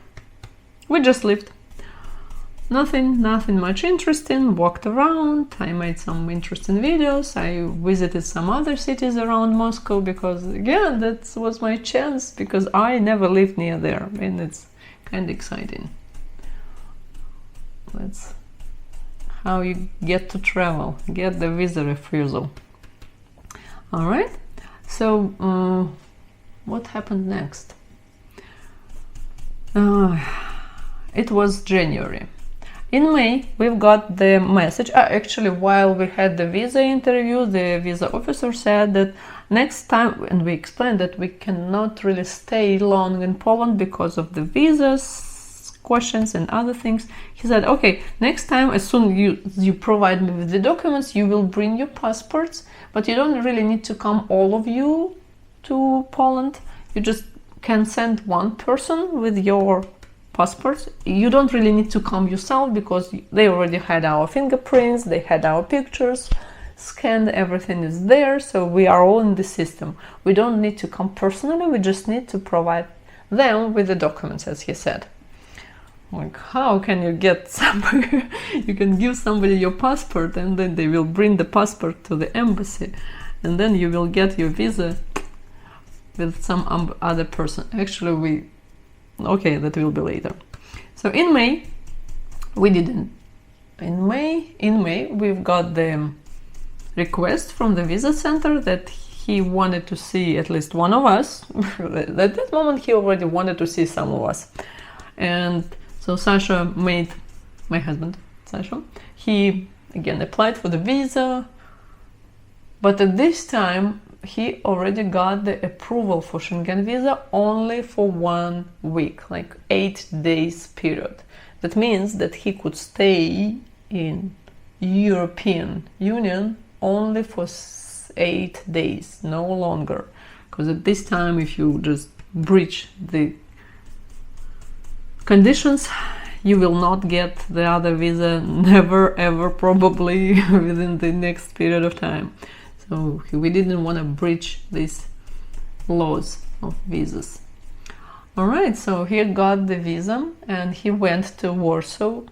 we just lived. Nothing much interesting. Walked around. I made some interesting videos. I visited some other cities around Moscow because, again, that was my chance, because I never lived near there, and it's kind of exciting. That's how you get to travel, get the visa refusal. All right. So what happened next? It was January. In May, we've got the message. Actually, while we had the visa interview, the visa officer said that next time, and we explained that we cannot really stay long in Poland because of the visas questions and other things. He said, okay, next time, as soon as you provide me with the documents, you will bring your passports, but you don't really need to come, all of you, to Poland. You just can send one person with your passports. You don't really need to come yourself, because they already had our fingerprints, they had our pictures scanned, everything is there, so we are all in the system. We don't need to come personally, we just need to provide them with the documents, as he said. Like, how can you get somebody? You can give somebody your passport, and then they will bring the passport to the embassy, and then you will get your visa with some other person. Actually, okay, that will be later. So in May, we didn't. In May, we've got the request from the visa center that he wanted to see at least one of us. At that moment, he already wanted to see some of us. And so Sasha made, my husband, Sasha, he again applied for the visa. But at this time, he already got the approval for Schengen visa only for 1 week, like 8 days period. That means that he could stay in European Union only for 8 days, no longer. Because at this time, if you just breach the conditions, you will not get the other visa, never ever, probably within the next period of time. So we didn't want to breach these laws of visas. All right, so he got the visa and he went to Warsaw,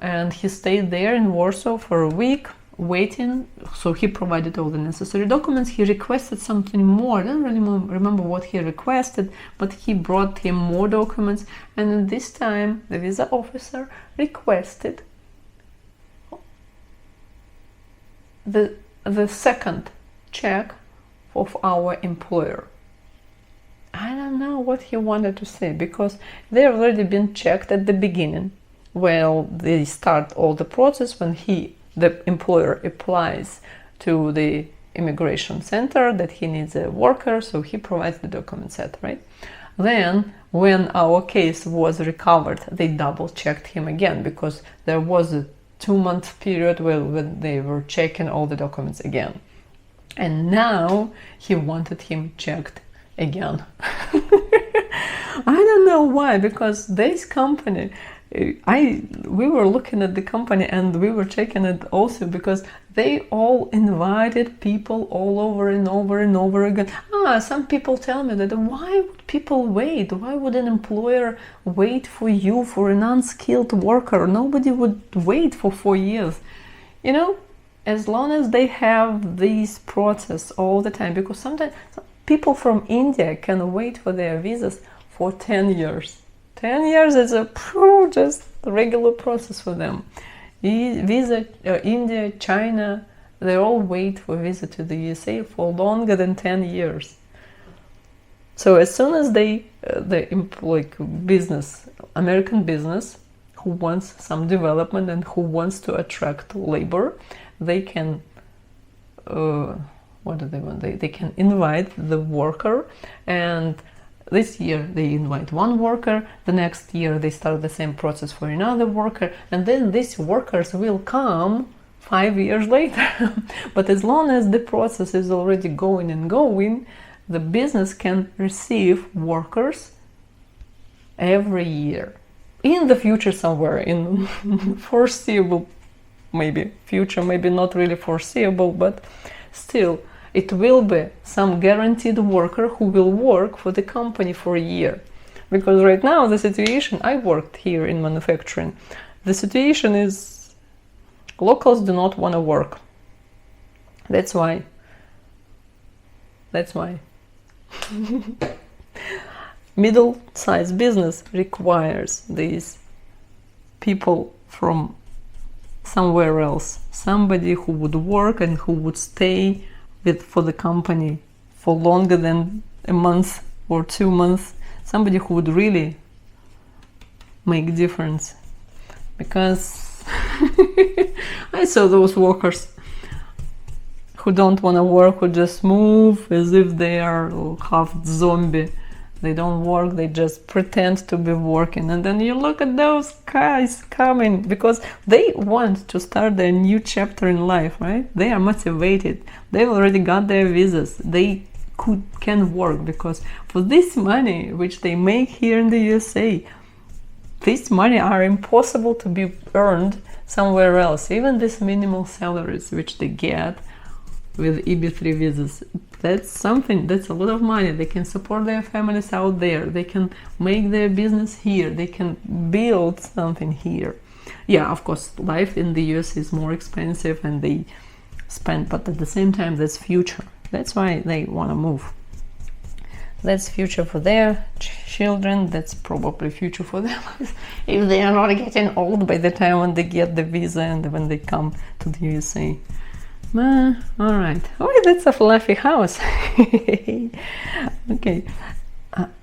and he stayed there in Warsaw for a week waiting. So he provided all the necessary documents. He requested something more. I don't really remember what he requested, but he brought him more documents. And this time the visa officer requested the second check of our employer. I don't know what he wanted to say, because they already been checked at the beginning. Well, they start all the process when the employer applies to the immigration center that he needs a worker, so he provides the document set, right? Then, when our case was recovered, they double-checked him again, because there was a 2-month period when they were checking all the documents again. And now he wanted him checked again. I don't know why, because this company, we were looking at the company and we were checking it also, because they all invited people all over and over and over again. Some people tell me that why would people wait? Why would an employer wait for you, for an unskilled worker? Nobody would wait for 4 years. You know, as long as they have this process all the time, because sometimes people from India can wait for their visas for 10 years. 10 years is just a regular process for them. Visa, India, China, they all wait for visa to the USA for longer than 10 years. So as soon as American business who wants some development and who wants to attract labor, they can, what do they want? They can invite the worker, and this year they invite one worker, the next year they start the same process for another worker, and then these workers will come 5 years later. But as long as the process is already going and going, the business can receive workers every year. In the future somewhere, in foreseeable maybe future, maybe not really foreseeable, but still, it will be some guaranteed worker who will work for the company for a year. Because right now the situation, I worked here in manufacturing, the situation is locals do not want to work. That's why. Middle-sized business requires these people from somewhere else, somebody who would work and who would stay for the company for longer than a month or 2 months, somebody who would really make difference. Because I saw those workers who don't want to work, who just move as if they are half zombie. They don't work, they just pretend to be working. And then you look at those guys coming because they want to start their new chapter in life, right? They are motivated. They've already got their visas. They can work because for this money which they make here in the USA, this money are impossible to be earned somewhere else. Even these minimal salaries which they get with EB3 visas, that's something, that's a lot of money. They can support their families out there, they can make their business here, they can build something here. Yeah, of course, life in the US is more expensive and they spend, but at the same time, that's future. That's why they want to move. That's future for their children, that's probably future for them if they are not getting old by the time when they get the visa and when they come to the USA. All right. Oh, that's a fluffy house. Okay.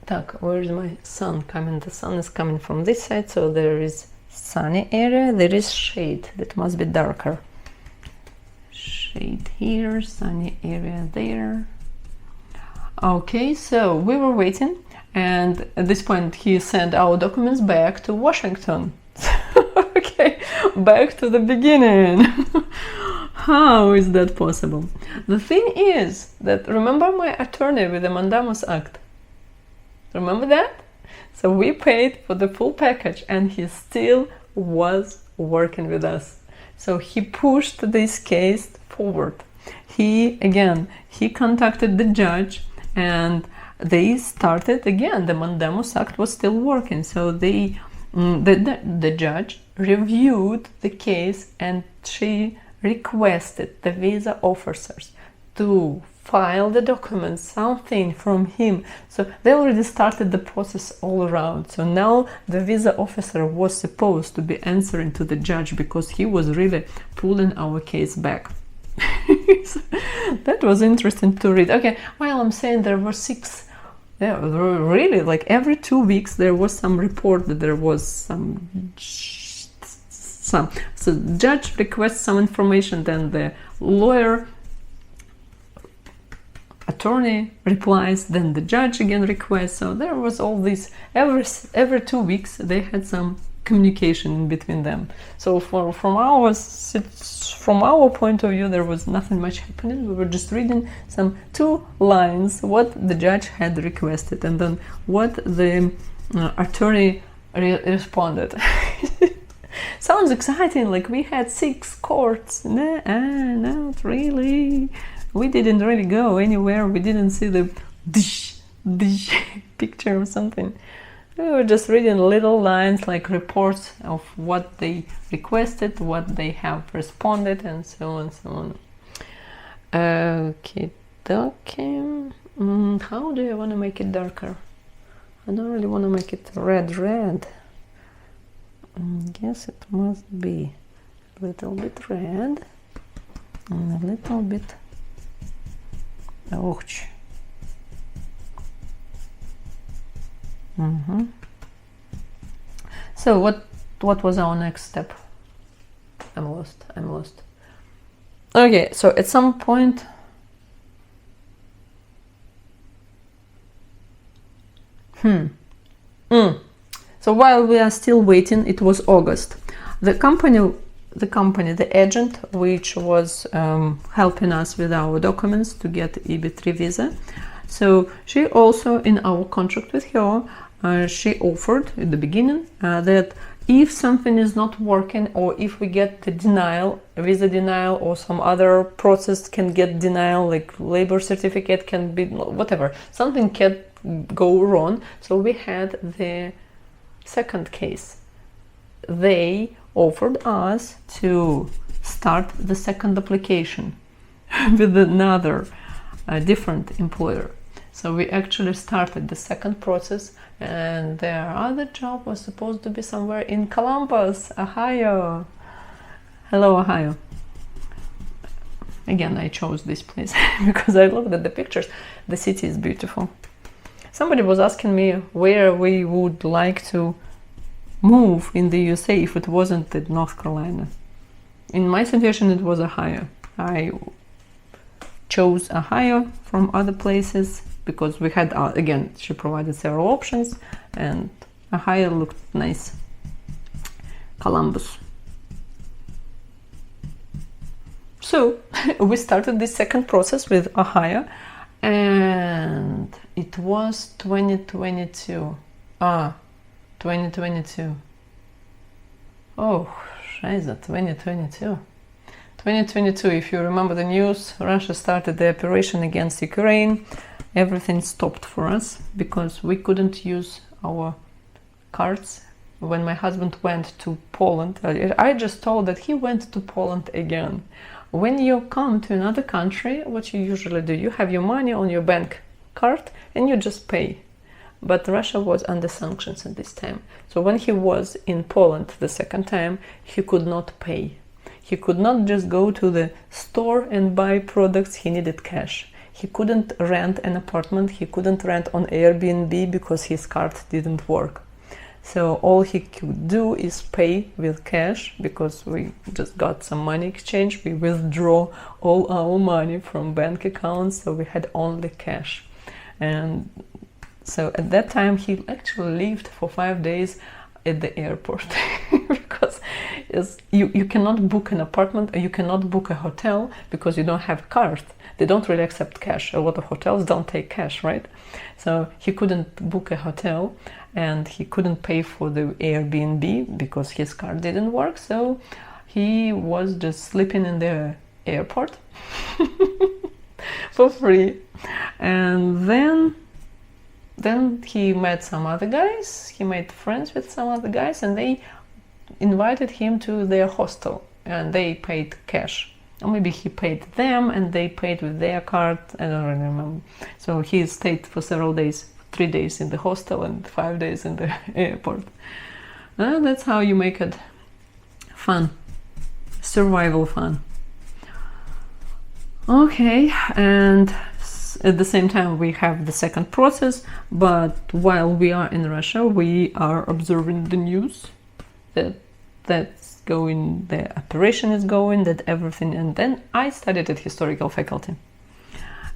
Так, where is my sun coming? The sun is coming from this side, so there is sunny area, there is shade. That must be darker. Shade here, sunny area there. Okay, so we were waiting, and at this point he sent our documents back to Washington. Okay, back to the beginning. How is that possible? The thing is that, remember my attorney with the Mandamus Act? Remember that? So we paid for the full package and he still was working with us. So he pushed this case forward. He contacted the judge and they started again. The Mandamus Act was still working. So the judge reviewed the case and she requested the visa officers to file the documents, something from him. So they already started the process all around. So now the visa officer was supposed to be answering to the judge because he was really pulling our case back. So that was interesting to read. Okay, while I'm saying there were 6, yeah, really, like every 2 weeks there was some report that there was some. So the judge requests some information, then the lawyer, attorney replies, then the judge again requests. So there was all this, every 2 weeks they had some communication in between them. So from our point of view, there was nothing much happening. We were just reading some 2 lines, what the judge had requested, and then what the attorney responded. Sounds exciting, like we had 6 courts. Nah, not really. We didn't really go anywhere. We didn't see the dish picture or something. We were just reading little lines like reports of what they requested, what they have responded, and so on, so on. Okay. How do I want to make it darker? I don't really want to make it red. I guess it must be a little bit red and a little bit orange. So what was our next step? I'm lost. Okay, so at some point So while we are still waiting, it was August. The agent which was helping us with our documents to get EB3 visa, so she also, in our contract with her, she offered at the beginning that if something is not working, or if we get the denial, visa denial, or some other process can get denial, like labor certificate can be, whatever, something go wrong. So we had the second case. They offered us to start the second application with another different employer. So we actually started the second process, and their other job was supposed to be somewhere in Columbus, Ohio. Hello, Ohio. Again, I chose this place because I looked at the pictures. The city is beautiful. Somebody was asking me where we would like to move in the USA if it wasn't in North Carolina. In my situation, it was Ohio. I chose Ohio from other places because we had, again, she provided several options, and Ohio looked nice. Columbus. So we started this second process with Ohio, and it was 2022. 2022. Oh, scheiße, 2022. 2022, if you remember the news, Russia started the operation against Ukraine. Everything stopped for us because we couldn't use our cards. When my husband went to Poland, I just told that he went to Poland again. When you come to another country, what you usually do, you have your money on your bank card and you just pay. But Russia was under sanctions at this time. So when he was in Poland the second time, he could not pay. He could not just go to the store and buy products, he needed cash. He couldn't rent an apartment, he couldn't rent on Airbnb because his card didn't work. So all he could do is pay with cash, because we just got some money exchange. We withdraw all our money from bank accounts, so we had only cash. And so at that time he actually lived for 5 days at the airport because you cannot book an apartment, or you cannot book a hotel because you don't have a card. They don't really accept cash. A lot of hotels don't take cash, right? So he couldn't book a hotel, and he couldn't pay for the Airbnb because his card didn't work. So he was just sleeping in the airport for free. And then he met some other guys, he made friends with some other guys, and they invited him to their hostel, and they paid cash. Or maybe he paid them and they paid with their card, I don't really remember. So he stayed for several days, 3 days in the hostel and 5 days in the airport. That's how you make it fun, survival fun. Okay, and at the same time we have the second process, but while we are in Russia, we are observing the news that's going, the operation is going, that everything. And then I studied at historical faculty.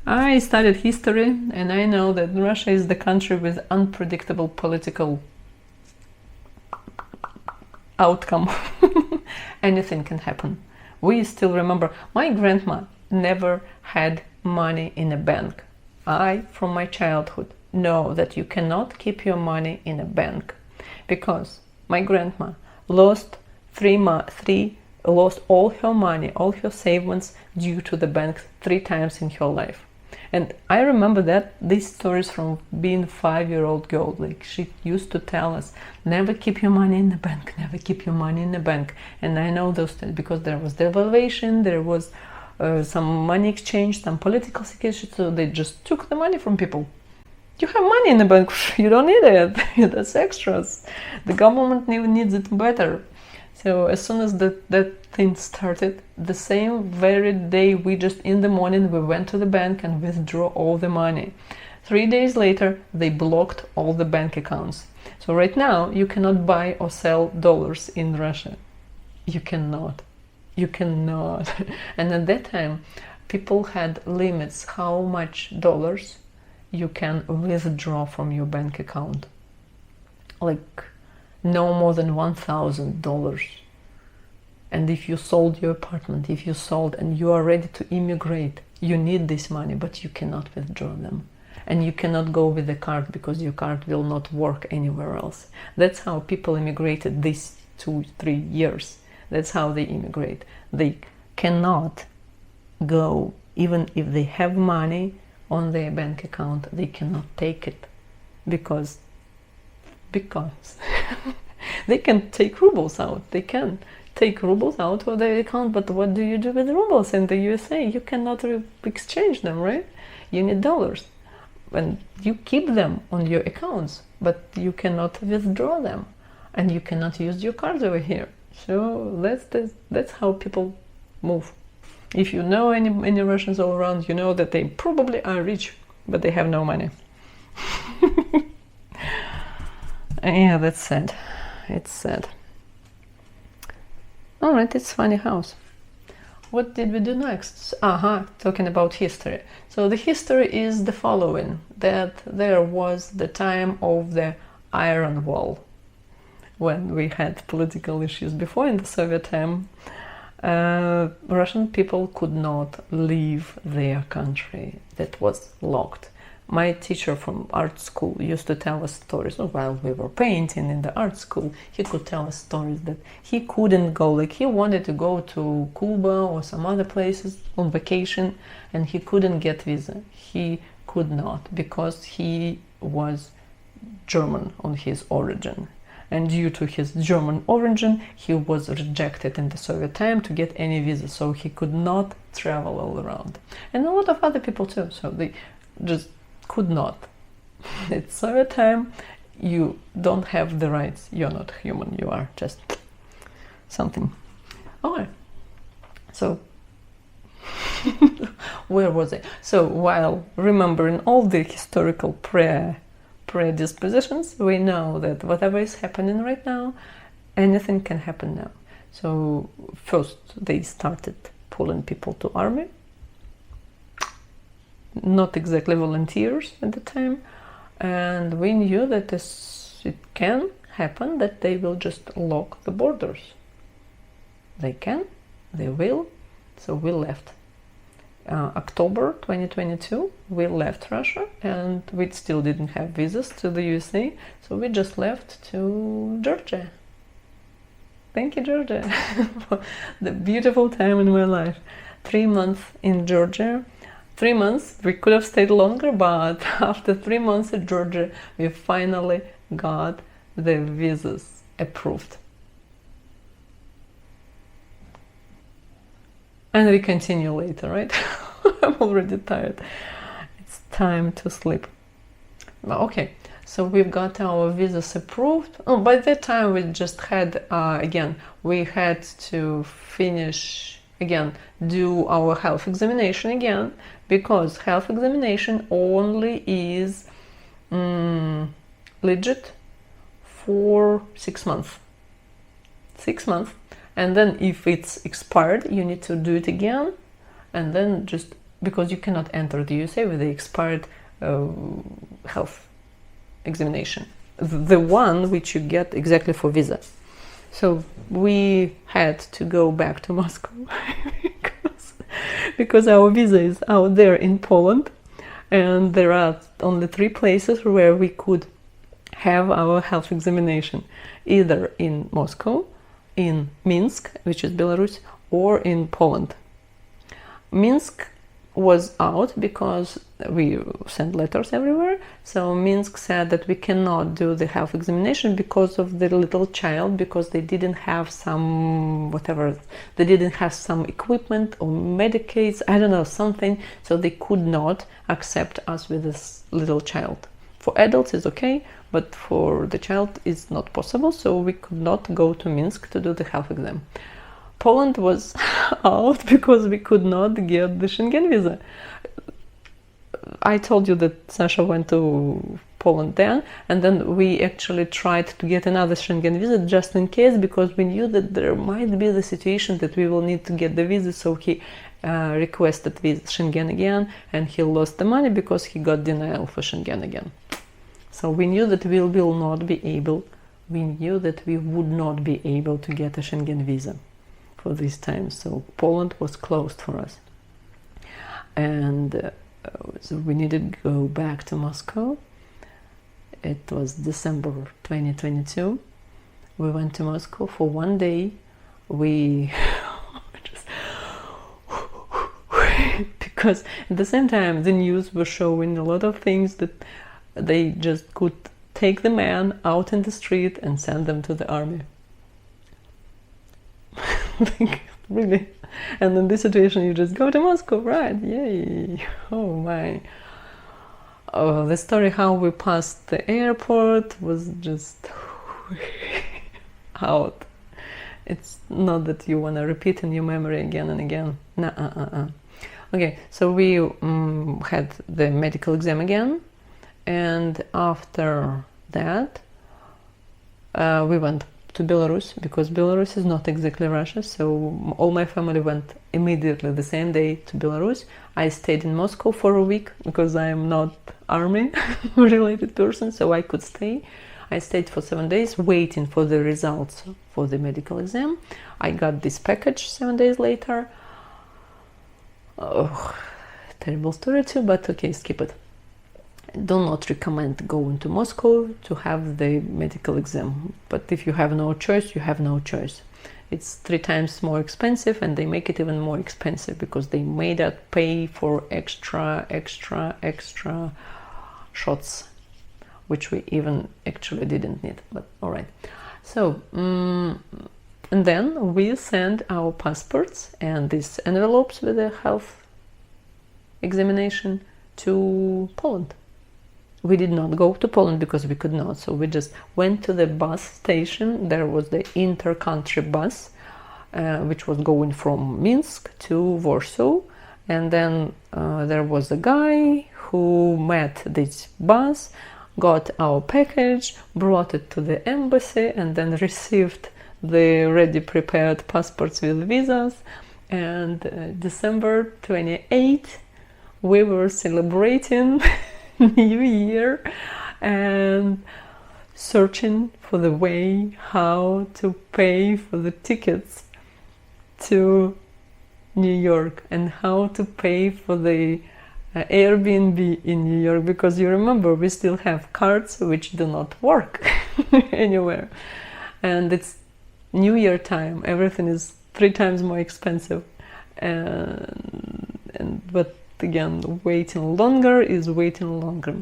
I studied history, and I know that Russia is the country with unpredictable political outcome. Anything can happen. We still remember, my grandma never had money in a bank. I, from my childhood, know that you cannot keep your money in a bank, because my grandma lost lost all her money, all her savings due to the bank 3 times in her life. And I remember that these stories from being a 5-year-old girl. Like, she used to tell us, never keep your money in the bank, never keep your money in the bank. And I know those things because there was devaluation, there was some money exchange, some political situation, so they just took the money from people. You have money in the bank, you don't need it, that's extras. The government needs it better. So as soon as that thing started, the same very day, we just in the morning we went to the bank and withdrew all the money. 3 days later, they blocked all the bank accounts. So right now, you cannot buy or sell dollars in Russia. You cannot. You cannot. And at that time, people had limits how much dollars you can withdraw from your bank account. Like, no more than $1,000. And if you sold your apartment, if you sold and you are ready to immigrate, you need this money, but you cannot withdraw them. And you cannot go with the card because your card will not work anywhere else. That's how people immigrated these 2-3 years. That's how they immigrate. They cannot go, even if they have money on their bank account, they cannot take it because they can take rubles out. They can take rubles out of their account, but what do you do with rubles in the USA? You cannot exchange them, right? You need dollars, and you keep them on your accounts, but you cannot withdraw them, and you cannot use your cards over here. So that's how people move. If you know any Russians all around, you know that they probably are rich, but they have no money. Yeah, that's sad. It's sad. All right, it's funny house. What did we do next? Talking about history. So the history is the following, that there was the time of the Iron Wall, when we had political issues before in the Soviet time. Russian people could not leave their country. That was locked. My teacher from art school used to tell us stories. While we were painting in the art school, he could tell us stories that he couldn't go. Like, he wanted to go to Cuba or some other places on vacation, and he couldn't get visa. He could not, because he was German on his origin. And due to his German origin, he was rejected in the Soviet time to get any visa, so he could not travel all around. And a lot of other people too, so they just could not. It's Soviet time, you don't have the rights, you're not human, you are just something. Okay, so where was I? So while remembering all the historical predispositions, we know that whatever is happening right now, anything can happen now. So first they started pulling people to army, not exactly volunteers at the time, and we knew that it can happen that they will just lock the borders. They can, they will, so we left. October 2022, we left Russia, and we still didn't have visas to the USA, so we just left to Georgia. Thank you, Georgia, for the beautiful time in my life. 3 months in Georgia. 3 months, we could have stayed longer, but after 3 months in Georgia, we finally got the visas approved. And we continue later, right? I'm already tired. It's time to sleep. Okay, so we've got our visas approved. Oh, by that time we just had, we had to finish, do our health examination again, because health examination only is legit for 6 months. 6 months. And then if it's expired, you need to do it again, and then just because you cannot enter the USA with the expired health examination, the one which you get exactly for visa. So we had to go back to Moscow because our visa is out there in Poland, and there are only 3 places where we could have our health examination, either in Moscow, in Minsk, which is Belarus, or in Poland. Minsk was out because we sent letters everywhere, so Minsk said that we cannot do the health examination because of the little child, because they didn't have some they didn't have some equipment or medicates, I don't know, something, so they could not accept us with this little child. For adults it's okay, but for the child it's not possible, so we could not go to Minsk to do the health exam. Poland was out because we could not get the Schengen visa. I told you that Sasha went to Poland then, and then we actually tried to get another Schengen visa just in case, because we knew that there might be the situation that we will need to get the visa, so he requested visa Schengen again, and he lost the money because he got denial for Schengen again. So we knew that we would not be able to get a Schengen visa for this time, so Poland was closed for us, and so we needed to go back to Moscow. It was December 2022. We went to Moscow for 1 day. We just because at the same time the news was showing a lot of things that they just could take the man out in the street and send them to the army. Like, really? And in this situation you just go to Moscow, right? Yay! Oh my. Oh, the story how we passed the airport was just out. It's not that you want to repeat in your memory again and again. Nah, Okay, so we had the medical exam again, and after that we went to Belarus, because Belarus is not exactly Russia, so all my family went immediately the same day to Belarus. I stayed in Moscow for a week because I am not army related person, so I could stay. I stayed for 7 days waiting for the results for the medical exam. I got this package 7 days later. Oh, terrible story too, but okay, skip it. Do not recommend going to Moscow to have the medical exam, but if you have no choice, you have no choice. It's 3 times more expensive, and they make it even more expensive because they made us pay for extra shots, which we even actually didn't need, but all right. So and then we sent our passports and these envelopes with the health examination to Poland. We did not go to Poland because we could not, so we just went to the bus station. There was the inter-country bus, which was going from Minsk to Warsaw, and then there was a guy who met this bus, got our package, brought it to the embassy, and then received the ready prepared passports with visas. And December 28th, we were celebrating New Year and searching for the way how to pay for the tickets to New York and how to pay for the Airbnb in New York, because you remember we still have cards which do not work anywhere, and it's New Year time, everything is 3 times more expensive, but again, waiting longer is waiting longer.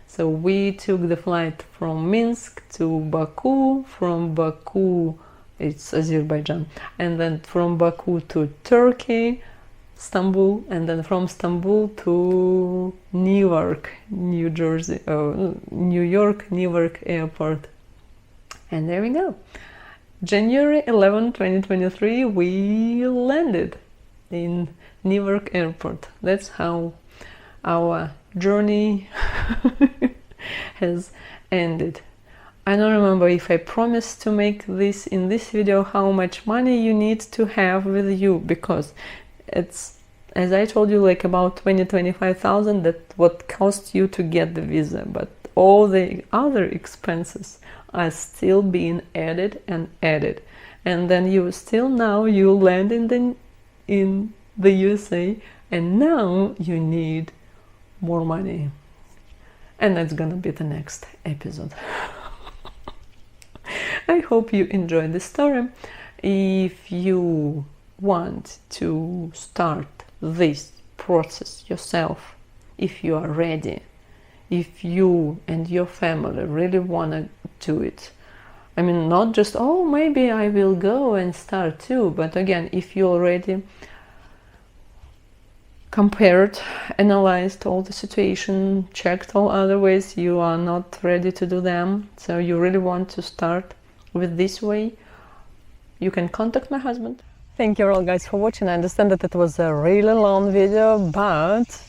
So we took the flight from Minsk to Baku, from Baku, it's Azerbaijan, and then from Baku to Turkey, Istanbul, and then from Istanbul to Newark, New Jersey, New York, Newark airport. And there we go. January 11, 2023, we landed in Newark airport. That's how our journey has ended. I don't remember if I promised to make this in this video how much money you need to have with you, because it's, as I told you, like about 20-25,000 that what costs you to get the visa, but all the other expenses are still being added and added, and then you still now you land in the USA, and now you need more money, and that's gonna be the next episode. I hope you enjoyed the story. If you want to start this process yourself, if you are ready, if you and your family really want to do it, I mean, not just, oh, maybe I will go and start too, but again, if you already compared, analyzed all the situation, checked all other ways, you are not ready to do them, so you really want to start with this way, you can contact my husband. Thank you all guys for watching. I understand that it was a really long video, but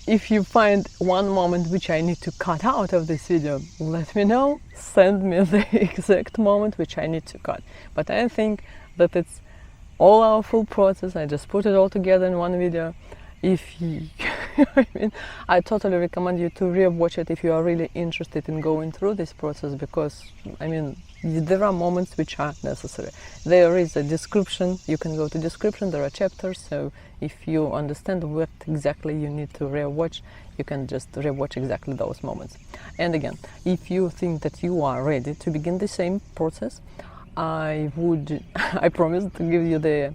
if you find one moment which I need to cut out of this video, let me know, send me the exact moment which I need to cut. But I think that it's all our full process. I just put it all together in one video. If you, I mean, I totally recommend you to re-watch it if you are really interested in going through this process, because I mean, there are moments which are necessary. There is a description, you can go to description, there are chapters, so if you understand what exactly you need to re-watch, you can just re-watch exactly those moments. And again, if you think that you are ready to begin the same process, I promise to give you the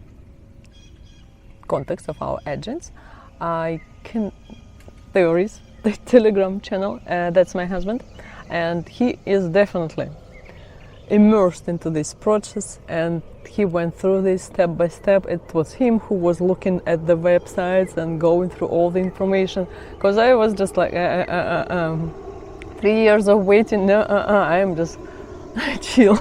contacts of our agents. I can, there is the Telegram channel. That's my husband, and he is definitely immersed into this process, and he went through this step by step. It was him who was looking at the websites and going through all the information, because I was just like 3 years of waiting. No, I am just chill.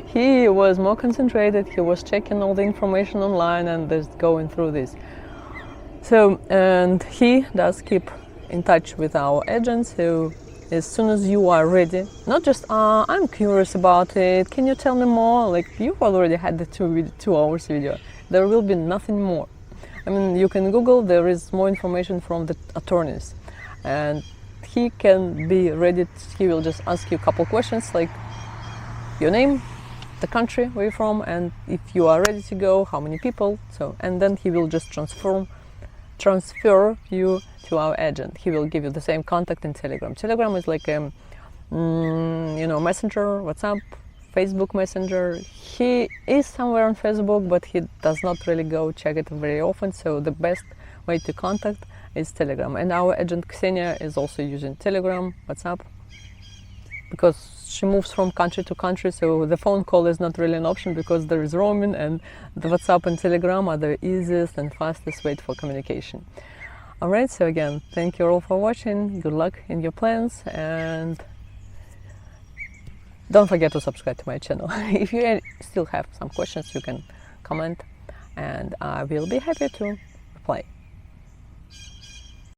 He was more concentrated. He was checking all the information online and just going through this. So, and he does keep in touch with our agents. So as soon as you are ready, not just I'm curious about it, can you tell me more? Like, you already had the 2 hours video. There will be nothing more. I mean, you can Google, there is more information from the attorneys, and he can be ready. He will just ask you a couple questions like your name, the country where you're from, and if you are ready to go, how many people. So, and then he will just transfer you to our agent. He will give you the same contact in Telegram. Telegram is like a messenger, WhatsApp, Facebook Messenger. He is somewhere on Facebook, but he does not really go check it very often. So the best way to contact is Telegram. And our agent Ksenia is also using Telegram, WhatsApp, because she moves from country to country, so the phone call is not really an option because there is roaming, and the WhatsApp and Telegram are the easiest and fastest way for communication. Alright, so again, thank you all for watching, good luck in your plans, and don't forget to subscribe to my channel. If you still have some questions, you can comment, and I will be happy to reply.